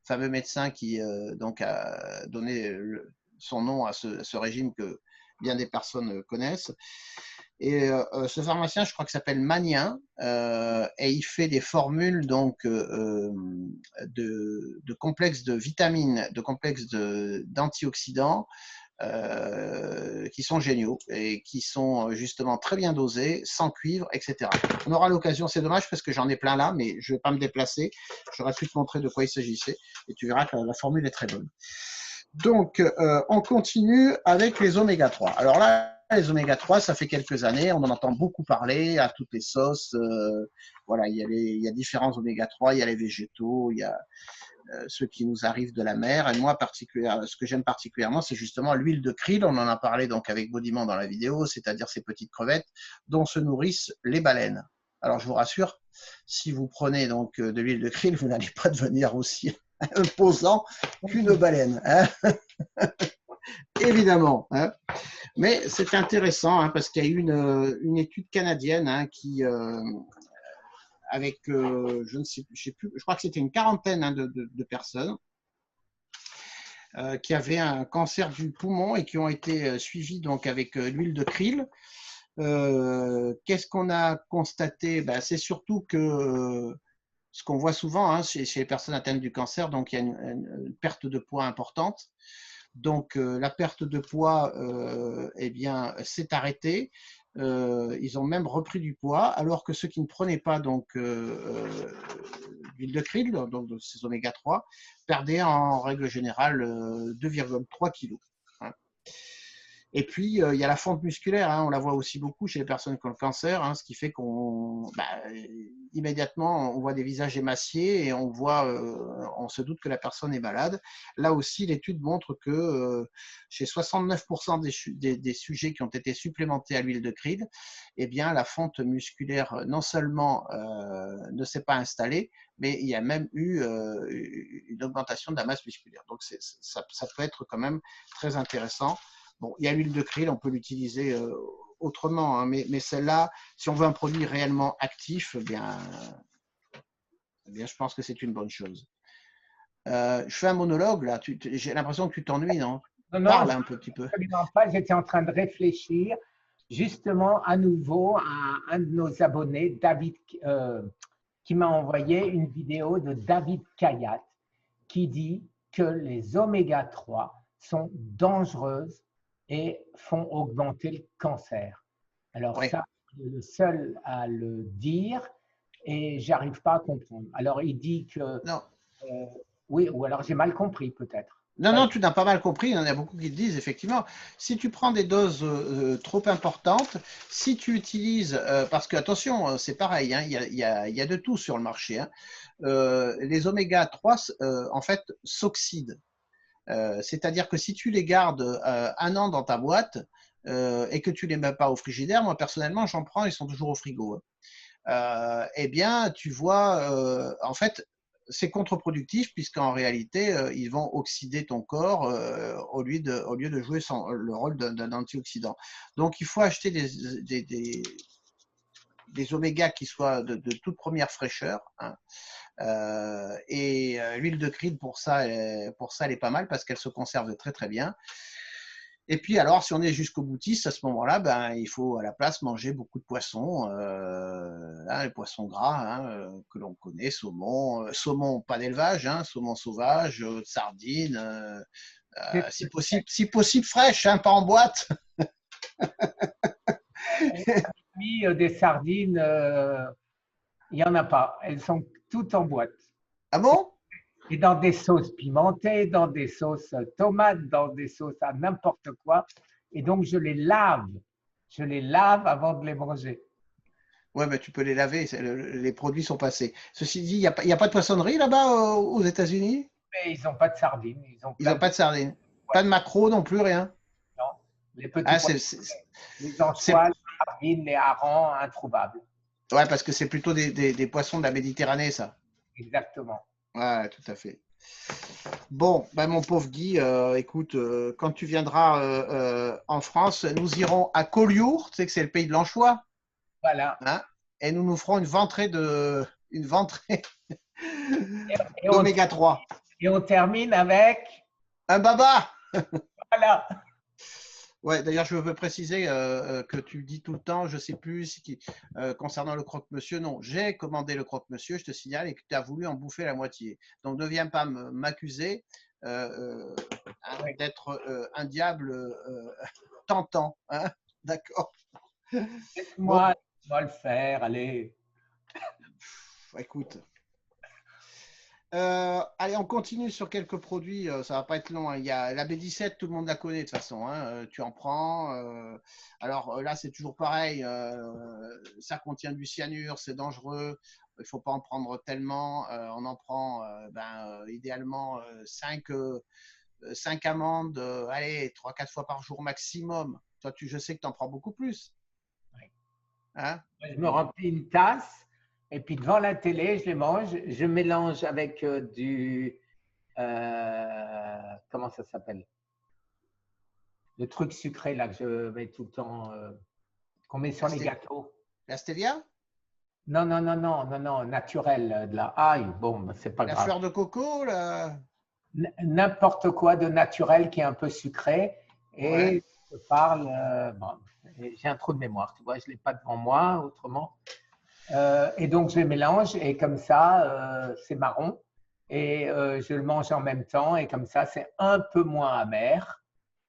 fameux médecin qui donc a donné son nom à ce régime que bien des personnes connaissent. Et ce pharmacien, je crois qu'il s'appelle Magnien, et il fait des formules donc de complexes de vitamines, de complexes d'antioxydants qui sont géniaux et qui sont justement très bien dosés, sans cuivre, etc. On aura l'occasion, c'est dommage parce que j'en ai plein là, mais je ne vais pas me déplacer. J'aurais pu te montrer de quoi il s'agissait et tu verras que la formule est très bonne. Donc, on continue avec les oméga 3. Alors là, les oméga 3, ça fait quelques années, on en entend beaucoup parler à toutes les sauces. Voilà, il y a différents oméga 3, il y a les végétaux, il y a ceux qui nous arrivent de la mer. Et moi, ce que j'aime particulièrement, c'est justement l'huile de krill. On en a parlé donc avec Baudiman dans la vidéo, c'est-à-dire ces petites crevettes dont se nourrissent les baleines. Alors, je vous rassure, si vous prenez donc de l'huile de krill, vous n'allez pas devenir aussi imposant qu'une baleine, hein. Évidemment, hein. Mais c'est intéressant hein, parce qu'il y a eu une étude canadienne hein, qui avec, je ne sais plus, je crois que c'était une quarantaine hein, de personnes qui avaient un cancer du poumon et qui ont été suivies donc avec l'huile de krill. Qu'est-ce qu'on a constaté? Ben, c'est surtout que ce qu'on voit souvent hein, chez les personnes atteintes du cancer, donc il y a une perte de poids importante. Donc la perte de poids, eh bien, s'est arrêtée. Ils ont même repris du poids, alors que ceux qui ne prenaient pas donc l'huile de krill, donc de ces oméga 3, perdaient en règle générale 2,3 kg. Hein. Et puis, il y a la fonte musculaire, hein, on la voit aussi beaucoup chez les personnes qui ont le cancer, hein, ce qui fait qu'on, immédiatement, on voit des visages émaciés et on se doute que la personne est malade. Là aussi, l'étude montre que chez 69% des sujets qui ont été supplémentés à l'huile de krill, eh bien, la fonte musculaire, non seulement ne s'est pas installée, mais il y a même eu une augmentation de la masse musculaire. Donc, ça peut être quand même très intéressant. Bon, il y a l'huile de krill, on peut l'utiliser autrement, hein, mais celle-là, si on veut un produit réellement actif, eh bien, je pense que c'est une bonne chose. Je fais un monologue là, j'ai l'impression que tu t'ennuies, non? Non, Parle un petit peu. absolument pas. J'étais en train de réfléchir justement à nouveau à un de nos abonnés, David, qui m'a envoyé une vidéo de David Kayat qui dit que les oméga 3 sont dangereuses et font augmenter le cancer. Alors Oui. ça, je suis le seul à le dire et j'arrive pas à comprendre. Alors il dit que Non. oui, ou alors j'ai mal compris peut-être. Non, non, tu n'as pas mal compris, il y en a beaucoup qui le disent, effectivement. Si tu prends des doses trop importantes, si tu utilises, parce que attention, c'est pareil, hein, il y a de tout sur le marché, hein. Les oméga 3, en fait, s'oxydent. C'est-à-dire que si tu les gardes un an dans ta boîte et que tu ne les mets pas au frigidaire, moi personnellement, j'en prends, ils sont toujours au frigo. Hein. Eh bien, tu vois, en fait, c'est contre-productif puisqu'en réalité, ils vont oxyder ton corps au lieu de jouer le rôle d'un antioxydant. Donc, il faut acheter des omégas qui soient de toute première fraîcheur. Hein. Et l'huile de krill, pour ça, elle est pas mal parce qu'elle se conserve très très bien. Et puis alors, si on est jusqu'au boutiste, à ce moment-là, ben, il faut à la place manger beaucoup de poissons, hein, les poissons gras hein, que l'on connaît, saumon pas d'élevage, hein, saumon sauvage, sardines, si possible fraîche, hein, pas en boîte. Des sardines, il n'y en a pas. Elles sont toutes en boîte. Ah bon? Et dans des sauces pimentées, dans des sauces tomates, dans des sauces à n'importe quoi. Et donc, je les lave. Je les lave avant de les manger. Ouais, mais tu peux les laver, les produits sont passés. Ceci dit, il n'y a pas de poissonnerie là-bas aux États-Unis? Mais ils n'ont pas de sardines. Ils n'ont pas de sardines. Pas de maquereaux non plus, rien. Non. Les petits Ah, poissons, les anchois, les sardines, les harengs, introuvables. Ouais, parce que c'est plutôt des poissons de la Méditerranée, ça. Exactement. Ouais, tout à fait. Bon, ben mon pauvre Guy, écoute, quand tu viendras en France, nous irons à Collioure, tu sais que c'est le pays de l'anchois, Voilà. hein, et nous ferons une ventrée Et on, d'oméga 3. et on termine avec, Un baba! voilà. Ouais, d'ailleurs, je veux préciser que tu dis tout le temps, je ne sais plus, concernant le croque-monsieur, non, j'ai commandé le croque-monsieur, je te signale, et que tu as voulu en bouffer la moitié. Donc, ne viens pas m'accuser hein, Oui. d'être un diable tentant. Hein. D'accord. Bon, Laisse-moi le faire, allez. écoute. Allez, on continue sur quelques produits, ça va pas être long. Hein. Il y a la B17, tout le monde la connaît de toute façon. Hein. Tu en prends. Alors là, c'est toujours pareil. Ça contient du cyanure, c'est dangereux. Il faut pas en prendre tellement. On en prend idéalement 5 amandes, allez, 3-4 fois par jour maximum. Toi, je sais que tu en prends beaucoup plus. Oui. Hein. Je me Bon, remplis une tasse et puis devant la télé, je les mange. Je mélange avec comment ça s'appelle? Le truc sucré là que je mets tout le temps, qu'on met la, sur les sté- gâteaux. la stevia, Non, non, non, non, non, non, naturel, de la ail. Bon, ben, c'est pas la grave. fleur de coco, N'importe quoi de naturel qui est un peu sucré. ouais. Et je parle, bon, j'ai un trou de mémoire, tu vois, je ne l'ai pas devant moi autrement. Et donc, je les mélange et comme ça, c'est marron. Et je le mange en même temps et comme ça, c'est un peu moins amer.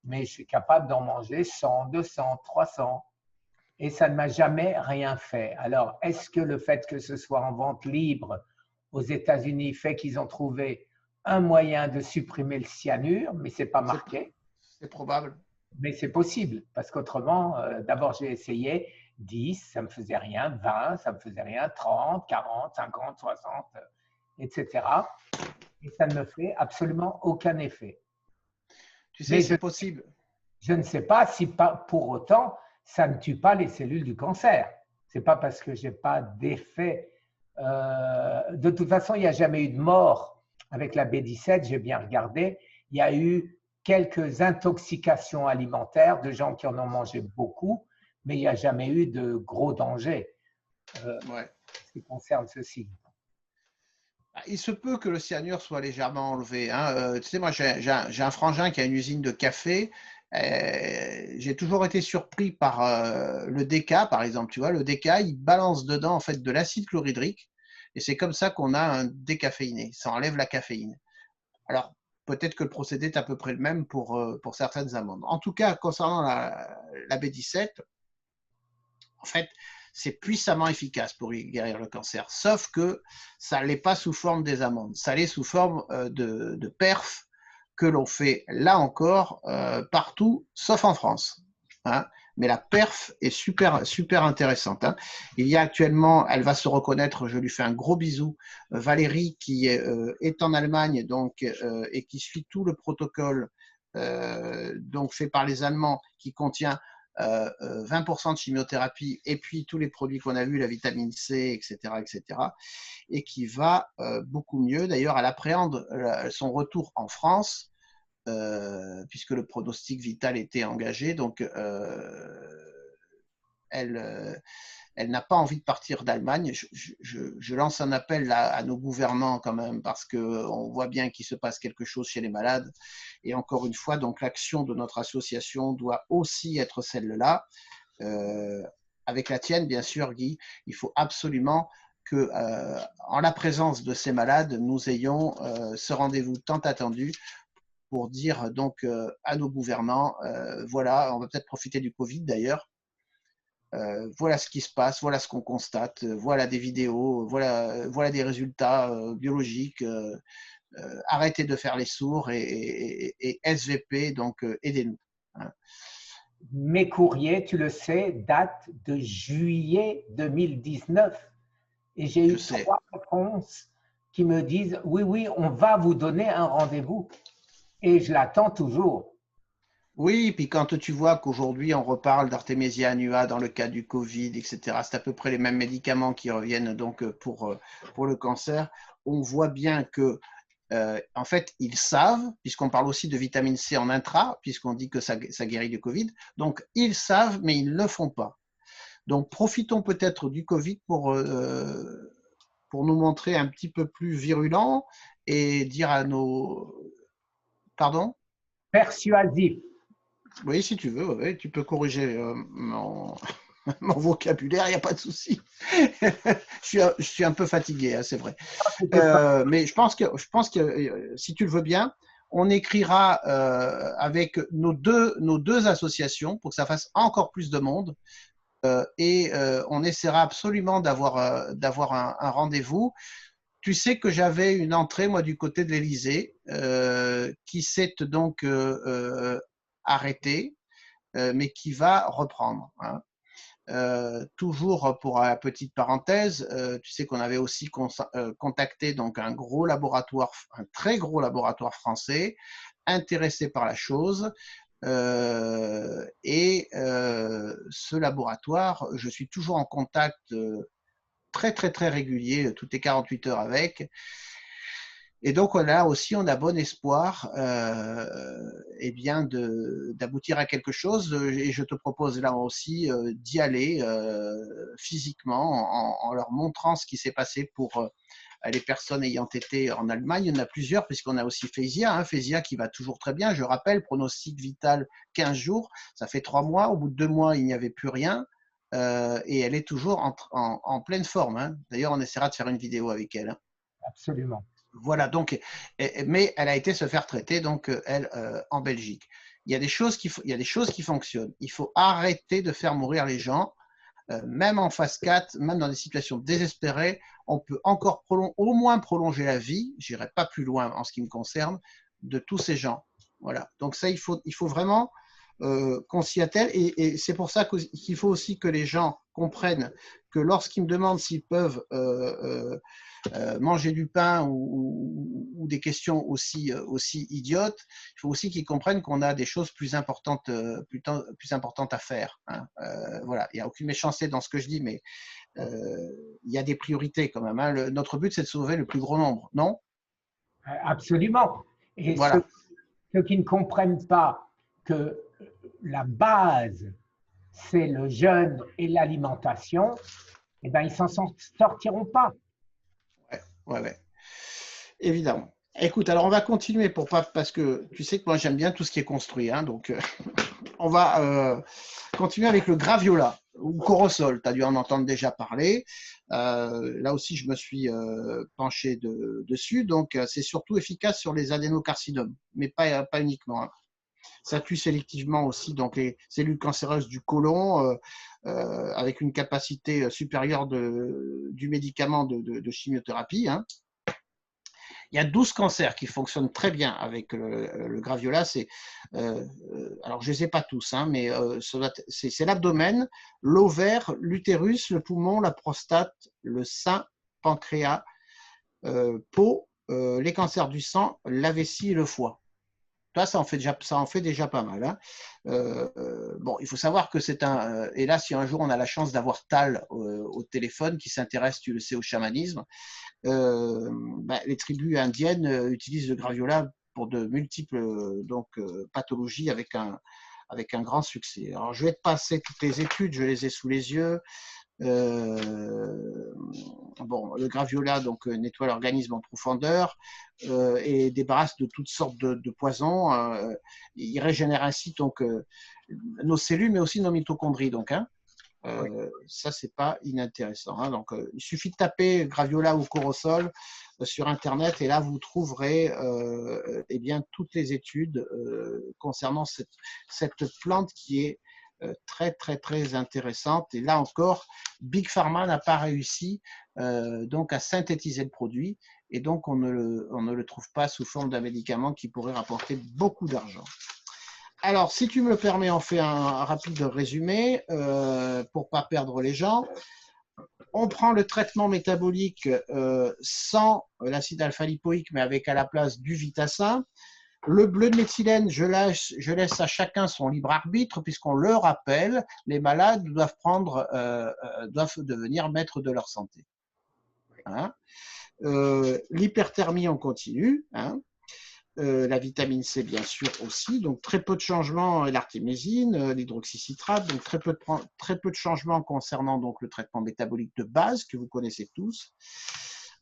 Mais je suis capable d'en manger 100, 200, 300. Et ça ne m'a jamais rien fait. Alors, est-ce que le fait que ce soit en vente libre aux États-Unis fait qu'ils ont trouvé un moyen de supprimer le cyanure, mais ce n'est pas C'est marqué. c'est probable. Mais c'est possible, parce qu'autrement, d'abord j'ai essayé 10, ça ne me faisait rien, 20, ça ne me faisait rien, 30, 40, 50, 60, etc. Et ça ne me fait absolument aucun effet. Tu sais, Mais c'est possible. je ne sais pas si pour autant, ça ne tue pas les cellules du cancer. Ce n'est pas parce que je n'ai pas d'effet. De toute façon, il n'y a jamais eu de mort avec la B17, j'ai bien regardé. Il y a eu quelques intoxications alimentaires de gens qui en ont mangé beaucoup, mais il n'y a jamais eu de gros danger Ouais. ce qui concerne ceci. Il se peut que le cyanure soit légèrement enlevé. Hein. Tu sais, moi, j'ai un frangin qui a une usine de café. J'ai toujours été surpris par le déca, par exemple. Tu vois, le déca, il balance dedans en fait de l'acide chlorhydrique, et c'est comme ça qu'on a un décaféiné. Ça enlève la caféine. Alors, peut-être que le procédé est à peu près le même pour certaines amandes. En tout cas, concernant la B17, en fait, c'est puissamment efficace pour guérir le cancer, sauf que ça ne l'est pas sous forme des amandes, ça l'est sous forme de perfs que l'on fait là encore partout, sauf en France. Hein. Mais la perf est super, super intéressante. Hein. Il y a actuellement, elle va se reconnaître, je lui fais un gros bisou, Valérie qui est en Allemagne donc, et qui suit tout le protocole donc fait par les Allemands qui contient 20% de chimiothérapie et puis tous les produits qu'on a vus, la vitamine C, etc., etc., et qui va beaucoup mieux. D'ailleurs, elle appréhende son retour en France, puisque le pronostic vital était engagé, donc elle, elle n'a pas envie de partir d'Allemagne. Je lance un appel à nos gouvernants quand même, parce qu'on voit bien qu'il se passe quelque chose chez les malades. Et encore une fois, donc l'action de notre association doit aussi être celle-là. Avec la tienne, bien sûr, Guy, il faut absolument que, en la présence de ces malades, nous ayons ce rendez-vous tant attendu pour dire donc à nos gouvernants, voilà, on va peut-être profiter du Covid d'ailleurs, voilà ce qui se passe, voilà ce qu'on constate, voilà des vidéos, voilà des résultats biologiques. Arrêtez de faire les sourds et SVP, donc aidez-nous. Hein. Mes courriers, tu le sais, datent de juillet 2019. Et j'ai Je eu sais. 3 réponses qui me disent oui, oui, on va vous donner un rendez-vous. Et je l'attends toujours. Oui, puis quand tu vois qu'aujourd'hui on reparle d'Artemisia annua dans le cas du Covid, etc., c'est à peu près les mêmes médicaments qui reviennent donc pour le cancer, on voit bien que En fait, ils savent, puisqu'on parle aussi de vitamine C en intra, puisqu'on dit que ça guérit du Covid. Donc, ils savent, mais ils ne le font pas. Donc, profitons peut-être du Covid pour nous montrer un petit peu plus virulents et dire à nos… Pardon? Persuasif. Oui, si tu veux, ouais, tu peux corriger mon vocabulaire, il n'y a pas de souci. Je suis un peu fatigué, hein, c'est vrai. Mais je pense que si tu le veux bien, on écrira avec nos deux associations pour que ça fasse encore plus de monde. Et on essaiera absolument d'avoir un rendez-vous. Tu sais que j'avais une entrée, moi, du côté de l'Élysée, qui s'est donc arrêtée, mais qui va reprendre. Hein. Toujours pour la petite parenthèse, tu sais qu'on avait aussi contacté donc un très gros laboratoire français, intéressé par la chose. Ce laboratoire, je suis toujours en contact très très très régulier, toutes les 48 heures avec. Et donc là aussi, on a bon espoir eh bien d'aboutir à quelque chose. Et je te propose là aussi d'y aller physiquement en leur montrant ce qui s'est passé pour les personnes ayant été en Allemagne. Il y en a plusieurs, puisqu'on a aussi Fezia, hein, Fezia qui va toujours très bien. Je rappelle, pronostic vital 15 jours, ça fait 3 mois. Au bout de 2 mois, il n'y avait plus rien. Et elle est toujours en pleine forme. Hein. D'ailleurs, on essaiera de faire une vidéo avec elle. Hein. Absolument. Voilà, donc, mais elle a été se faire traiter, donc, elle, en Belgique. Il y a des choses il y a des choses qui fonctionnent. Il faut arrêter de faire mourir les gens. Même en phase 4, même dans des situations désespérées, on peut encore au moins prolonger la vie, j'irai pas plus loin en ce qui me concerne, de tous ces gens. Voilà. Donc ça, il faut vraiment qu'on s'y attelle. Et c'est pour ça qu'il faut aussi que les gens comprennent que lorsqu'ils me demandent s'ils peuvent manger du pain ou des questions aussi idiotes, il faut aussi qu'ils comprennent qu'on a des choses plus importantes à faire. Hein. Voilà, il n'y a aucune méchanceté dans ce que je dis, mais il y a des priorités quand même. Hein. Notre but, c'est de sauver le plus grand nombre, non? Absolument. Et Voilà. ceux qui ne comprennent pas que la base, c'est le jeûne et l'alimentation, eh ben, ils s'en sortiront pas. Ouais. Évidemment. Écoute, alors on va continuer parce que tu sais que moi j'aime bien tout ce qui est construit, hein, donc on va continuer avec le graviola ou corosol. Tu as dû en entendre déjà parler. Là aussi, je me suis penché dessus. Donc, c'est surtout efficace sur les adénocarcinomes, mais pas uniquement. Hein. Ça tue sélectivement aussi donc les cellules cancéreuses du côlon avec une capacité supérieure du médicament de chimiothérapie. Hein. Il y a 12 cancers qui fonctionnent très bien avec le graviola. Alors, je ne les ai pas tous, hein, mais c'est l'abdomen, l'ovaire, l'utérus, le poumon, la prostate, le sein, pancréas, peau, les cancers du sang, la vessie et le foie. Ça en fait déjà pas mal. Hein. Bon, il faut savoir que c'est et là, si un jour on a la chance d'avoir Tal au téléphone qui s'intéresse, tu le sais, au chamanisme, les tribus indiennes utilisent le graviola pour de multiples pathologies avec un grand succès. Alors, je vais te passer toutes les études, je les ai sous les yeux. Le graviola donc nettoie l'organisme en profondeur et débarrasse de toutes sortes de poisons. Il régénère ainsi donc nos cellules, mais aussi nos mitochondries. Donc, hein. Ça, c'est pas inintéressant. Hein. Donc, il suffit de taper graviola ou corosol sur Internet et là, vous trouverez eh bien, toutes les études concernant cette plante qui est très, très, très intéressante. Et là encore, Big Pharma n'a pas réussi donc à synthétiser le produit et donc on ne le trouve pas sous forme d'un médicament qui pourrait rapporter beaucoup d'argent. Alors, si tu me le permets, on fait un rapide résumé pour ne pas perdre les gens. On prend le traitement métabolique sans l'acide alpha-lipoïque, mais avec à la place du Vitacin. Le bleu de méthylène, je laisse à chacun son libre arbitre, puisqu'on le rappelle, les malades doivent devenir maîtres de leur santé. Hein. L'hyperthermie en continu, hein. La vitamine C, bien sûr, aussi. Donc, très peu de changements, l'artémésine, l'hydroxycitrate. Donc, très peu de changements concernant donc, le traitement métabolique de base que vous connaissez tous.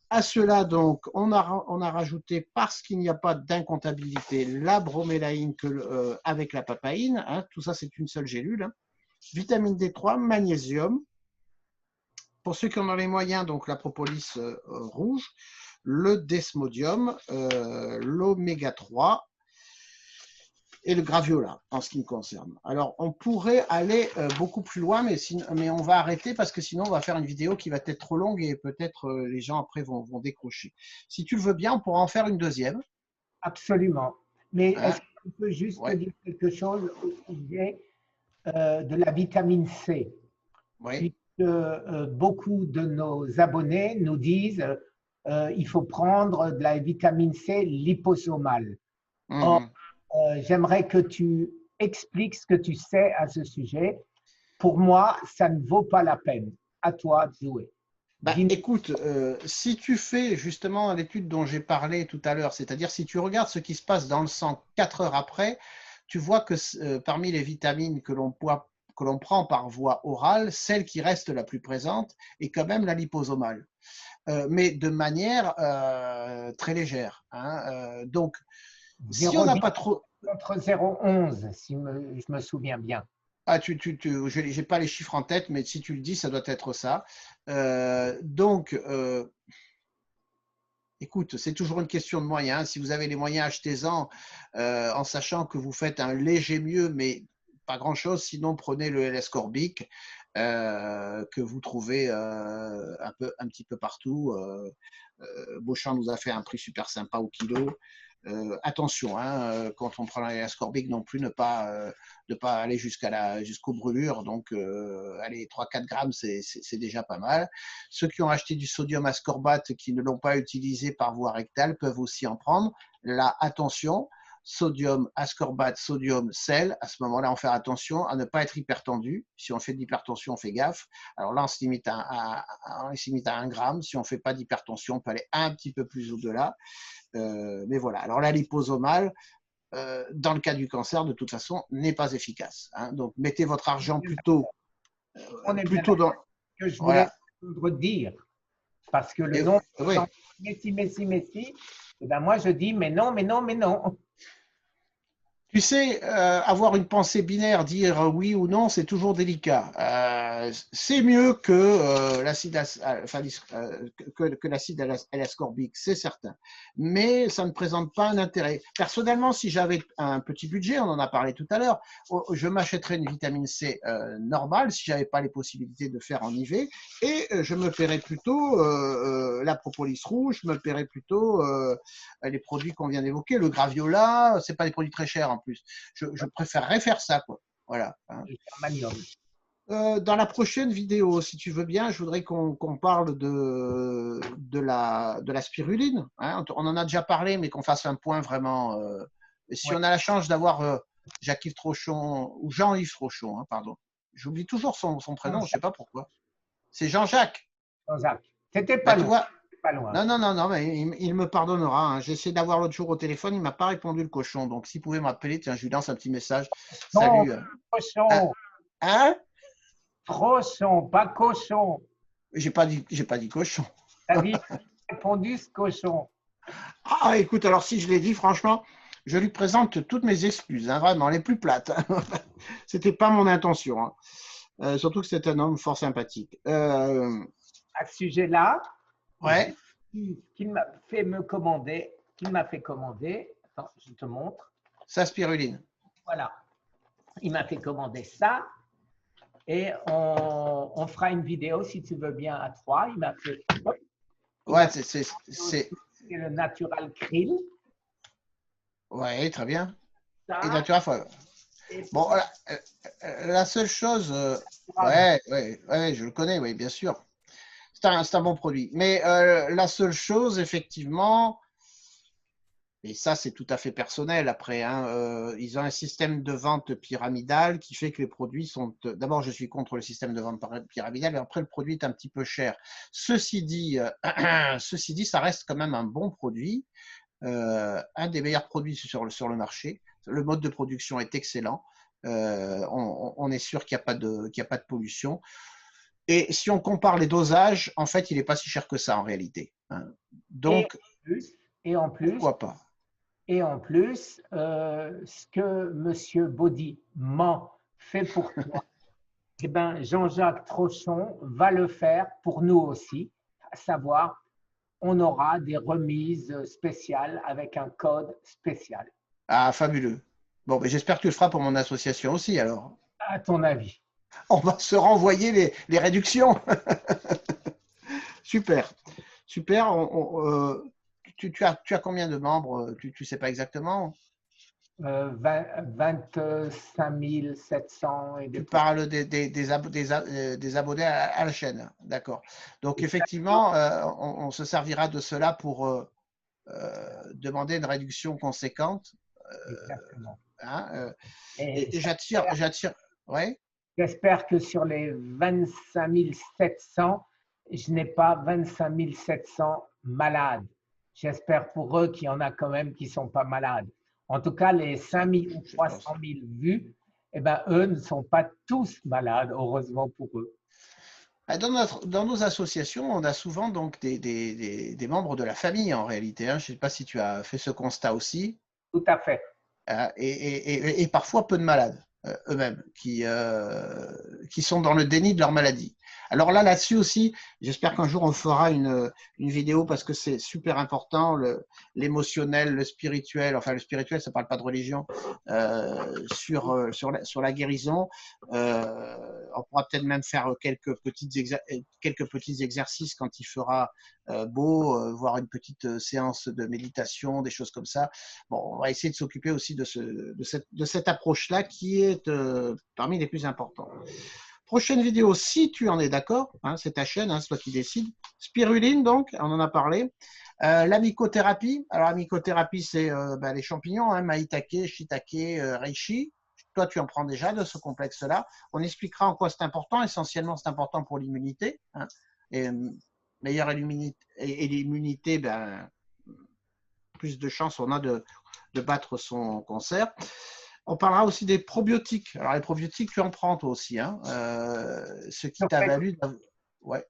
À cela, donc, on a rajouté, parce qu'il n'y a pas d'incomptabilité, la bromélaïne avec la papaïne. Hein. Tout ça, c'est une seule gélule. Hein. Vitamine D3, magnésium. Pour ceux qui en ont les moyens, donc la propolis rouge, le desmodium, l'oméga 3 et le graviola en ce qui me concerne. Alors, on pourrait aller beaucoup plus loin, mais on va arrêter parce que sinon, on va faire une vidéo qui va être trop longue et peut-être les gens après vont décrocher. Si tu le veux bien, on pourra en faire une deuxième. Absolument. Mais Hein? est-ce qu'on peut juste Ouais. dire quelque chose au sujet de la vitamine C? Oui. Puisque beaucoup de nos abonnés nous disent il faut prendre de la vitamine C liposomale. Or, Mhm. j'aimerais que tu expliques ce que tu sais à ce sujet. Pour moi, ça ne vaut pas la peine. À toi de jouer. Bah, écoute, si tu fais justement l'étude dont j'ai parlé tout à l'heure, c'est-à-dire si tu regardes ce qui se passe dans le sang 4 heures après, tu vois que parmi les vitamines que l'on prend par voie orale, celle qui reste la plus présente est quand même la liposomale, mais de manière très légère. Hein. Donc, si on n'a 0,10 pas trop… contre 0,11, si je me souviens bien. Ah, je n'ai pas les chiffres en tête, mais si tu le dis, ça doit être ça. Donc, écoute, c'est toujours une question de moyens. Si vous avez les moyens, achetez-en en sachant que vous faites un léger mieux, mais pas grand-chose. Sinon, prenez le LS-Corbic que vous trouvez un petit peu partout. Beauchamp nous a fait un prix super sympa au kilo. Attention, hein, quand on prend l'ascorbic non plus, ne pas aller jusqu'aux brûlures. Donc, allez, 3-4 grammes, c'est déjà pas mal. Ceux qui ont acheté du sodium ascorbate qui ne l'ont pas utilisé par voie rectale peuvent aussi en prendre. Là, attention, sodium ascorbate, sodium sel. À ce moment-là, on fait attention à ne pas être hypertendu. Si on fait de l'hypertension, on fait gaffe. Alors là, on se limite à 1 gramme. Si on ne fait pas d'hypertension, on peut aller un petit peu plus au-delà. Mais voilà. Alors la liposomale, dans le cas du cancer, de toute façon, n'est pas efficace. Hein. Donc mettez votre argent On est bien plutôt dans… d'accord. Ce que je voulais Voilà. dire, parce que le Et, nom oui. Messi, Messi, Messi, eh ben moi je dis mais non, mais non, mais non. Tu sais, avoir une pensée binaire, dire oui ou non, c'est toujours délicat. C'est mieux que l'acide L-ascorbique, c'est certain. Mais ça ne présente pas un intérêt. Personnellement, si j'avais un petit budget, on en a parlé tout à l'heure, je m'achèterais une vitamine C normale si j'avais pas les possibilités de faire en IV, et je me paierais plutôt la propolis rouge, je me paierais plutôt les produits qu'on vient d'évoquer, le graviola, c'est pas des produits très chers en plus. Je préférerais faire ça, quoi. Voilà. Hein. Dans la prochaine vidéo, si tu veux bien, je voudrais qu'on parle de la spiruline. Hein. On en a déjà parlé, mais qu'on fasse un point vraiment. Si Ouais. on a la chance d'avoir Jacques-Yves Trochon, ou Jean-Yves Trochon, hein, pardon. J'oublie toujours son prénom, je ne sais pas pourquoi. C'est Jean-Jacques. Jean-Jacques. C'était Ben, pas tu loin. vois, Pas loin. non, mais il me pardonnera. Hein. J'ai essayé d'avoir l'autre jour au téléphone, il ne m'a pas répondu le cochon. Donc, s'il pouvait m'appeler, tiens, je lui lance un petit message. Non, Salut. cochon. Hein? Trochon, pas cochon. J'ai pas dit cochon. T'as dit répondu ce cochon. Ah, écoute, alors si je l'ai dit, franchement, je lui présente toutes mes excuses, hein, vraiment, les plus plates. C'était pas mon intention. Hein. Surtout que c'est un homme fort sympathique. À ce sujet-là, Ouais, qu'il m'a fait me commander, qu'il m'a fait commander. Attends, je te montre. sa spiruline. Voilà. Il m'a fait commander ça. Et on fera une vidéo, si tu veux bien, à 3. Il m'a fait. Ouais, C'est le Natural Krill. ouais, très bien. Et Ça, Natura Folle. et Bon, la seule chose, ouais, je le connais, oui, bien sûr. C'est un bon produit. Mais la seule chose, effectivement, Et ça, c'est tout à fait personnel après, hein. Ils ont un système de vente pyramidal qui fait que les produits sont… D'abord, je suis contre le système de vente pyramidal, et après, le produit est un petit peu cher. Ceci dit, ça reste quand même un bon produit, un des meilleurs produits sur le marché. Le mode de production est excellent. On est sûr qu'il n'y a pas de pollution. Et si on compare les dosages, en fait, il n'est pas si cher que ça en réalité, hein. Donc, et en plus, pourquoi pas? Et en plus, ce que M. Baudy ment fait pour toi, eh ben, Jean-Jacques Trochon va le faire pour nous aussi, à savoir, on aura des remises spéciales avec un code spécial. Ah, fabuleux. Bon, mais j'espère que tu le feras pour mon association aussi, alors. À ton avis? On va se renvoyer les réductions. Super. Super. Tu as combien de membres? Tu ne sais pas exactement? 25 700 et des Tu poussières. parles des abonnés à la chaîne. D'accord. Donc, effectivement, on se servira de cela pour demander une réduction conséquente. Exactement. Hein, Et et j'attire. Ouais. j'espère que sur les 25 700, je n'ai pas 25 700 malades. J'espère pour eux qu'il y en a quand même qui ne sont pas malades. En tout cas, les 5 000 ou 300 000 vues, eh ben, eux ne sont pas tous malades, heureusement pour eux. Dans nos associations, on a souvent donc des membres de la famille en réalité, hein. Je ne sais pas si tu as fait ce constat aussi. Tout à fait. Et parfois peu de malades eux-mêmes qui sont dans le déni de leur maladie. Alors là-dessus aussi, j'espère qu'un jour on fera une vidéo parce que c'est super important, l'émotionnel, le spirituel, enfin le spirituel, ça ne parle pas de religion, sur la guérison. On pourra peut-être même faire quelques petits exercices quand il fera beau, voir une petite séance de méditation, des choses comme ça. Bon, on va essayer de s'occuper aussi de cette approche-là qui est parmi les plus importantes. Prochaine vidéo, si tu en es d'accord, hein, c'est ta chaîne, hein, c'est toi qui décides. Spiruline, donc, on en a parlé. La mycothérapie. Alors, la mycothérapie, c'est les champignons, hein, maïtake, shiitake, reishi. Toi, tu en prends déjà de ce complexe-là. On expliquera en quoi c'est important. Essentiellement, c'est important pour l'immunité, hein. Et meilleure l'immunité, plus de chances on a de battre son cancer. On parlera aussi des probiotiques. Alors, les probiotiques, tu en prends toi aussi, hein, ce qui t'a valu… Ouais.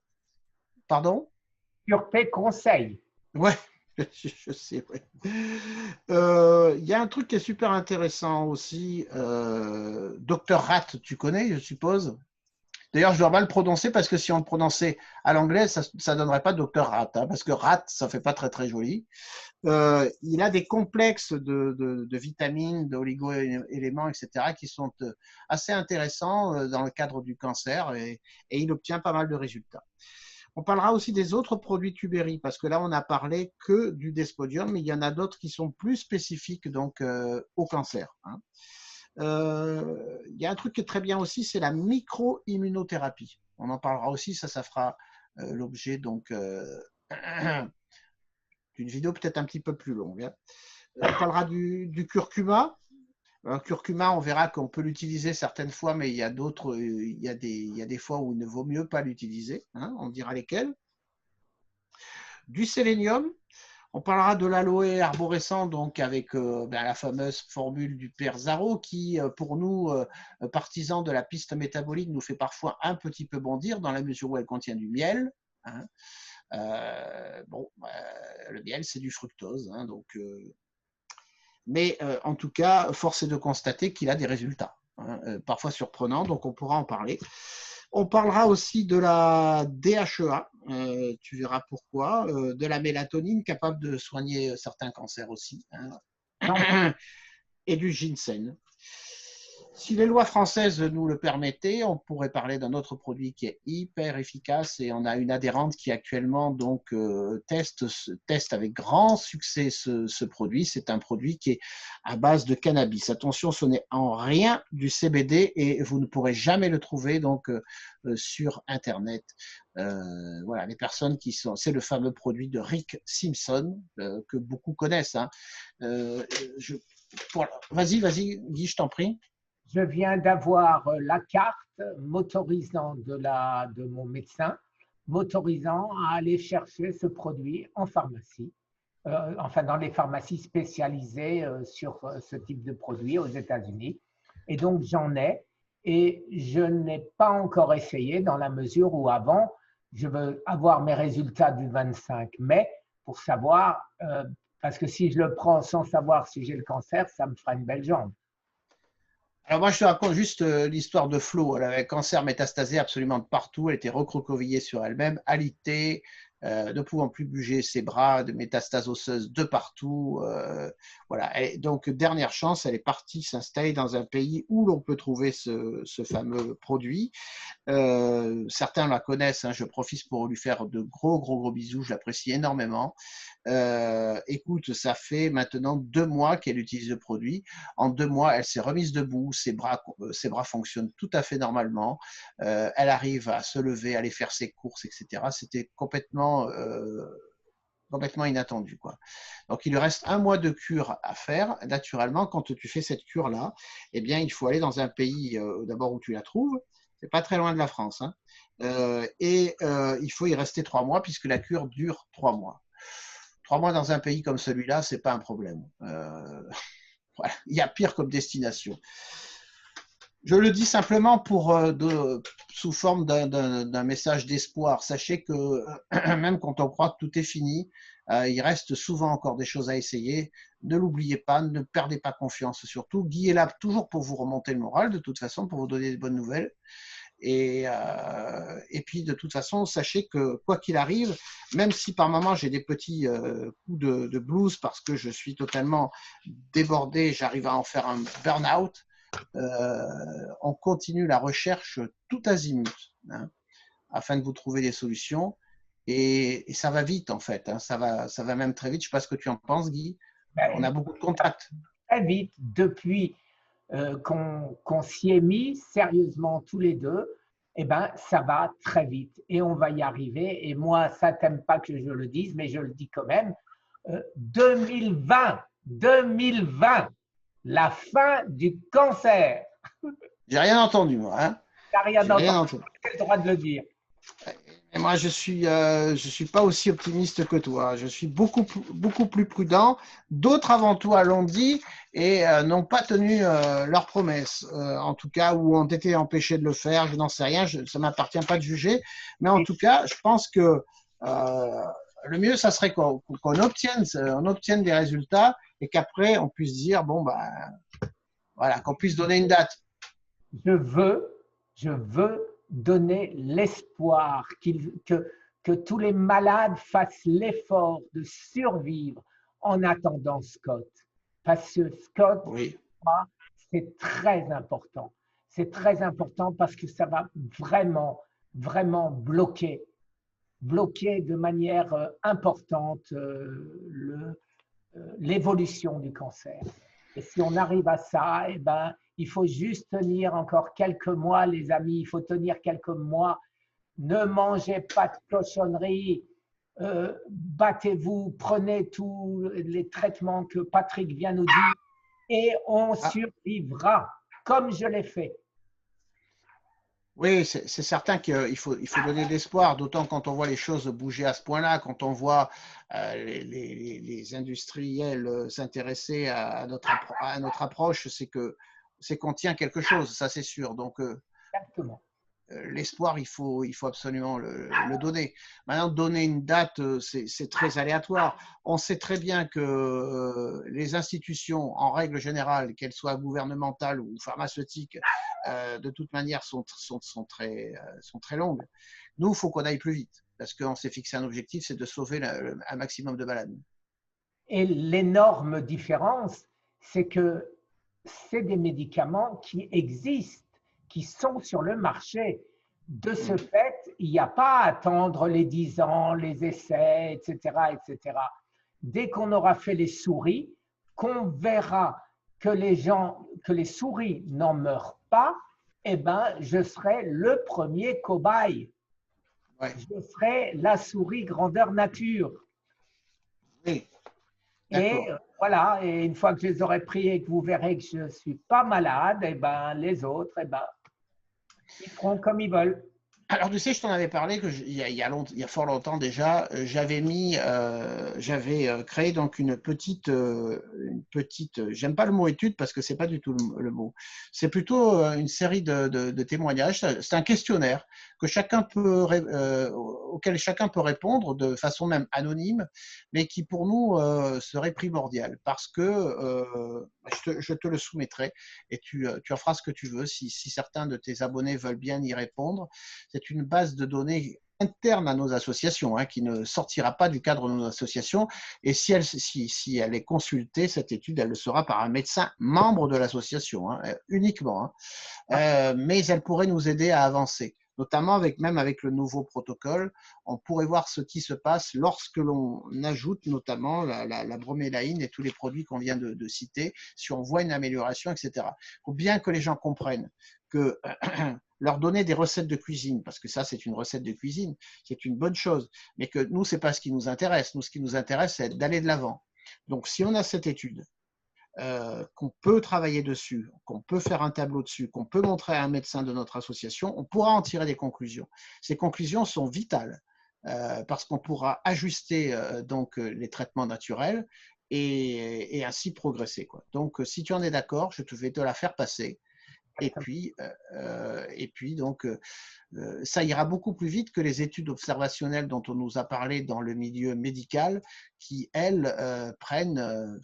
Pardon? Sur tes conseils. Ouais, je sais, ouais. Y a un truc qui est super intéressant aussi. Dr Rat, tu connais, je suppose? D'ailleurs, je dois mal le prononcer parce que si on le prononçait à l'anglais, ça ne donnerait pas Dr Rat, hein, parce que rat, ça ne fait pas très très joli. Il a des complexes de vitamines, d'oligo-éléments, etc., qui sont assez intéressants dans le cadre du cancer et il obtient pas mal de résultats. On parlera aussi des autres produits Tubéri, parce que là, on n'a parlé que du Despodium, mais il y en a d'autres qui sont plus spécifiques donc, au cancer, hein. Il y a un truc qui est très bien aussi, c'est la micro-immunothérapie. On en parlera aussi, ça fera l'objet donc d'une vidéo peut-être un petit peu plus longue, hein. On parlera du curcuma. Un curcuma, on verra qu'on peut l'utiliser certaines fois, mais il y a d'autres, il y a des fois où il ne vaut mieux pas l'utiliser, hein, on dira lesquelles. Du sélénium, on parlera de l'aloe arborescent, donc avec la fameuse formule du père Zaro, qui, pour nous, partisans de la piste métabolique, nous fait parfois un petit peu bondir, dans la mesure où elle contient du miel, hein. Le miel, c'est du fructose, hein, donc… mais en tout cas, force est de constater qu'il a des résultats, hein, parfois surprenants, donc on pourra en parler. On parlera aussi de la DHEA, tu verras pourquoi, de la mélatonine capable de soigner certains cancers aussi, hein, et du ginseng. Si les lois françaises nous le permettaient, on pourrait parler d'un autre produit qui est hyper efficace et on a une adhérente qui actuellement donc teste avec grand succès ce produit. C'est un produit qui est à base de cannabis. Attention, ce n'est en rien du CBD et vous ne pourrez jamais le trouver donc sur Internet. Voilà, les personnes qui sont, c'est le fameux produit de Rick Simpson que beaucoup connaissent. Hein. Vas-y, Guy, je t'en prie. Je viens d'avoir la carte m'autorisant de mon médecin, m'autorisant à aller chercher ce produit en pharmacie, enfin dans les pharmacies spécialisées sur ce type de produit aux États-Unis. Et donc j'en ai, et je n'ai pas encore essayé dans la mesure où avant, je veux avoir mes résultats du 25 mai pour savoir, parce que si je le prends sans savoir si j'ai le cancer, ça me fera une belle jambe. Alors moi, je te raconte juste l'histoire de Flo. Elle avait un cancer métastasé absolument de partout. Elle était recroquevillée sur elle-même, alitée, ne pouvant plus bouger ses bras, de métastases osseuses de partout. Voilà. Et donc, dernière chance, elle est partie s'installer dans un pays où l'on peut trouver ce fameux produit. Certains la connaissent. Hein, je profite pour lui faire de gros bisous. Je l'apprécie énormément. Écoute, ça fait maintenant 2 mois qu'elle utilise le produit. En 2 mois, elle s'est remise debout, ses bras fonctionnent tout à fait normalement. Elle arrive à se lever, à aller faire ses courses, etc. C'était complètement inattendu, quoi. Donc, il lui reste 1 mois de cure à faire. Naturellement, quand tu fais cette cure-là, eh bien, il faut aller dans un pays d'abord où tu la trouves. C'est pas très loin de la France. Hein. Il faut y rester 3 mois puisque la cure dure 3 mois. 3 mois dans un pays comme celui-là, ce n'est pas un problème. Voilà. Il y a pire comme destination. Je le dis simplement sous forme d'un message d'espoir. Sachez que même quand on croit que tout est fini, il reste souvent encore des choses à essayer. Ne l'oubliez pas, ne perdez pas confiance surtout. Guy est là toujours pour vous remonter le moral, de toute façon, pour vous donner des bonnes nouvelles. Et puis, de toute façon, sachez que quoi qu'il arrive, même si par moments j'ai des petits coups de blues parce que je suis totalement débordé, j'arrive à en faire un burn-out, on continue la recherche tout azimut hein, afin de vous trouver des solutions. Et ça va vite, en fait. Hein, ça va même très vite. Je ne sais pas ce que tu en penses, Guy. On a beaucoup de contacts. Très vite, depuis qu'on s'y est mis sérieusement tous les deux, eh ben, ça va très vite et on va y arriver. Et moi, ça t'aime pas que je le dise, mais je le dis quand même. 2020, la fin du cancer. J'ai rien entendu, moi. Hein. Tu n'as rien entendu. Tu as le droit de le dire. Et moi, je suis pas aussi optimiste que toi. Je suis beaucoup plus prudent. D'autres avant toi l'ont dit et n'ont pas tenu leurs promesses. En tout cas, ou ont été empêchés de le faire. Je n'en sais rien. Ça m'appartient pas de juger. Mais en tout cas, je pense que le mieux, ça serait qu'on obtienne des résultats et qu'après, on puisse dire, bon, bah, voilà, qu'on puisse donner une date. Je veux donner l'espoir que tous les malades fassent l'effort de survivre en attendant Scott. Parce que Scott, oui. c'est très important. C'est très important parce que ça va vraiment bloquer de manière importante l'évolution du cancer. Et si on arrive à ça, eh ben, il faut juste tenir encore quelques mois, les amis. Il faut tenir quelques mois. Ne mangez pas de cochonneries. Battez-vous, prenez tous les traitements que Patrick vient nous dire et on survivra, comme je l'ai fait. Oui, c'est certain qu'il faut donner de l'espoir, d'autant quand on voit les choses bouger à ce point-là, quand on voit les industriels s'intéresser à notre approche, c'est qu'on tient quelque chose, ça c'est sûr. Donc, l'espoir, il faut absolument le donner. Maintenant, donner une date, c'est très aléatoire. On sait très bien que les institutions, en règle générale, qu'elles soient gouvernementales ou pharmaceutiques, de toute manière, sont très longues. Nous, il faut qu'on aille plus vite, parce qu'on s'est fixé un objectif, c'est de sauver un maximum de malades. Et l'énorme différence, c'est que c'est des médicaments qui existent, qui sont sur le marché. De ce fait, il n'y a pas à attendre les 10 ans, les essais, etc., etc. Dès qu'on aura fait les souris, qu'on verra que les souris n'en meurent pas, eh ben, je serai le premier cobaye. Ouais. Je serai la souris grandeur nature. Oui, Et d'accord. voilà, et une fois que je les aurai pris et que vous verrez que je ne suis pas malade, eh ben, les autres, eh ben, ils feront comme ils veulent. Alors, tu sais, je t'en avais parlé que il y a fort longtemps déjà, j'avais créé donc une petite, j'aime pas le mot étude parce que c'est pas du tout le mot. C'est plutôt une série de témoignages. C'est un questionnaire que auquel chacun peut répondre de façon même anonyme, mais qui pour nous serait primordial parce que je te le soumettrai et tu en feras ce que tu veux si certains de tes abonnés veulent bien y répondre. C'est une base de données interne à nos associations, qui ne sortira pas du cadre de nos associations. Et si elle est consultée, cette étude, elle le sera par un médecin membre de l'association, uniquement. Mais elle pourrait nous aider à avancer, notamment même avec le nouveau protocole. On pourrait voir ce qui se passe lorsque l'on ajoute notamment la bromélaïne et tous les produits qu'on vient de citer, si on voit une amélioration, etc. Il faut bien que les gens comprennent que leur donner des recettes de cuisine, parce que ça, c'est une recette de cuisine, c'est une bonne chose, mais que nous, ce n'est pas ce qui nous intéresse. Nous, ce qui nous intéresse, c'est d'aller de l'avant. Donc, si on a cette étude, qu'on peut travailler dessus, qu'on peut faire un tableau dessus, qu'on peut montrer à un médecin de notre association, on pourra en tirer des conclusions. Ces conclusions sont vitales parce qu'on pourra ajuster donc les traitements naturels et ainsi progresser, quoi. Donc, si tu en es d'accord, je vais te la faire passer. Et puis donc, ça ira beaucoup plus vite que les études observationnelles dont on nous a parlé dans le milieu médical, qui, elles, prennent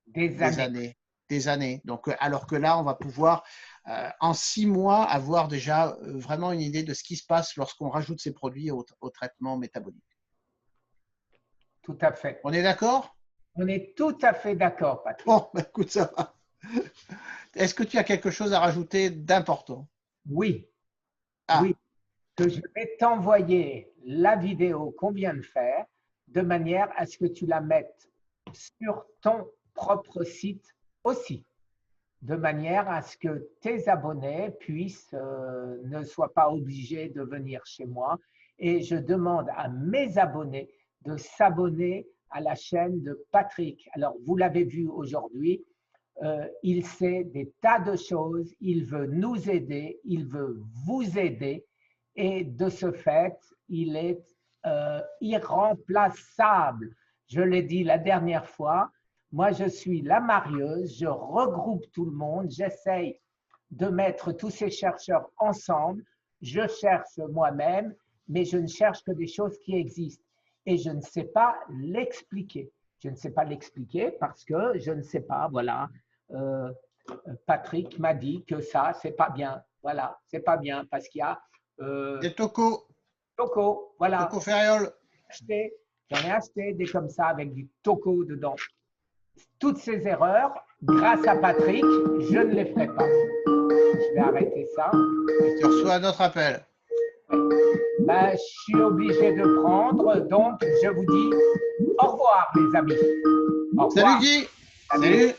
des années. Donc, alors que là, on va pouvoir, en 6 mois, avoir déjà vraiment une idée de ce qui se passe lorsqu'on rajoute ces produits au traitement métabolique. Tout à fait. On est d'accord? On est tout à fait d'accord, Patrick. Bon, écoute, ça va. Est-ce que tu as quelque chose à rajouter d'important? Oui. Ah. Oui, que je vais t'envoyer la vidéo qu'on vient de faire de manière à ce que tu la mettes sur ton propre site aussi, de manière à ce que tes abonnés ne soient pas obligés de venir chez moi. Et je demande à mes abonnés de s'abonner à la chaîne de Patrick. Alors, vous l'avez vu aujourd'hui, il sait des tas de choses, il veut nous aider, il veut vous aider, et de ce fait, il est irremplaçable. Je l'ai dit la dernière fois, moi je suis la marieuse, je regroupe tout le monde, j'essaye de mettre tous ces chercheurs ensemble, je cherche moi-même, mais je ne cherche que des choses qui existent et je ne sais pas l'expliquer. Je ne sais pas l'expliquer parce que je ne sais pas, voilà. Patrick m'a dit que ça, c'est pas bien. Voilà, c'est pas bien parce qu'il y a Des tocos. toco. Voilà. Toco Ferriol. J'en ai acheté des comme ça avec du toco dedans. Toutes ces erreurs, grâce à Patrick, je ne les ferai pas. Je vais arrêter ça. Et tu reçois un autre appel. Ben, je suis obligé de prendre, donc je vous dis au revoir, les amis. Au revoir. Salut Guy. Salut.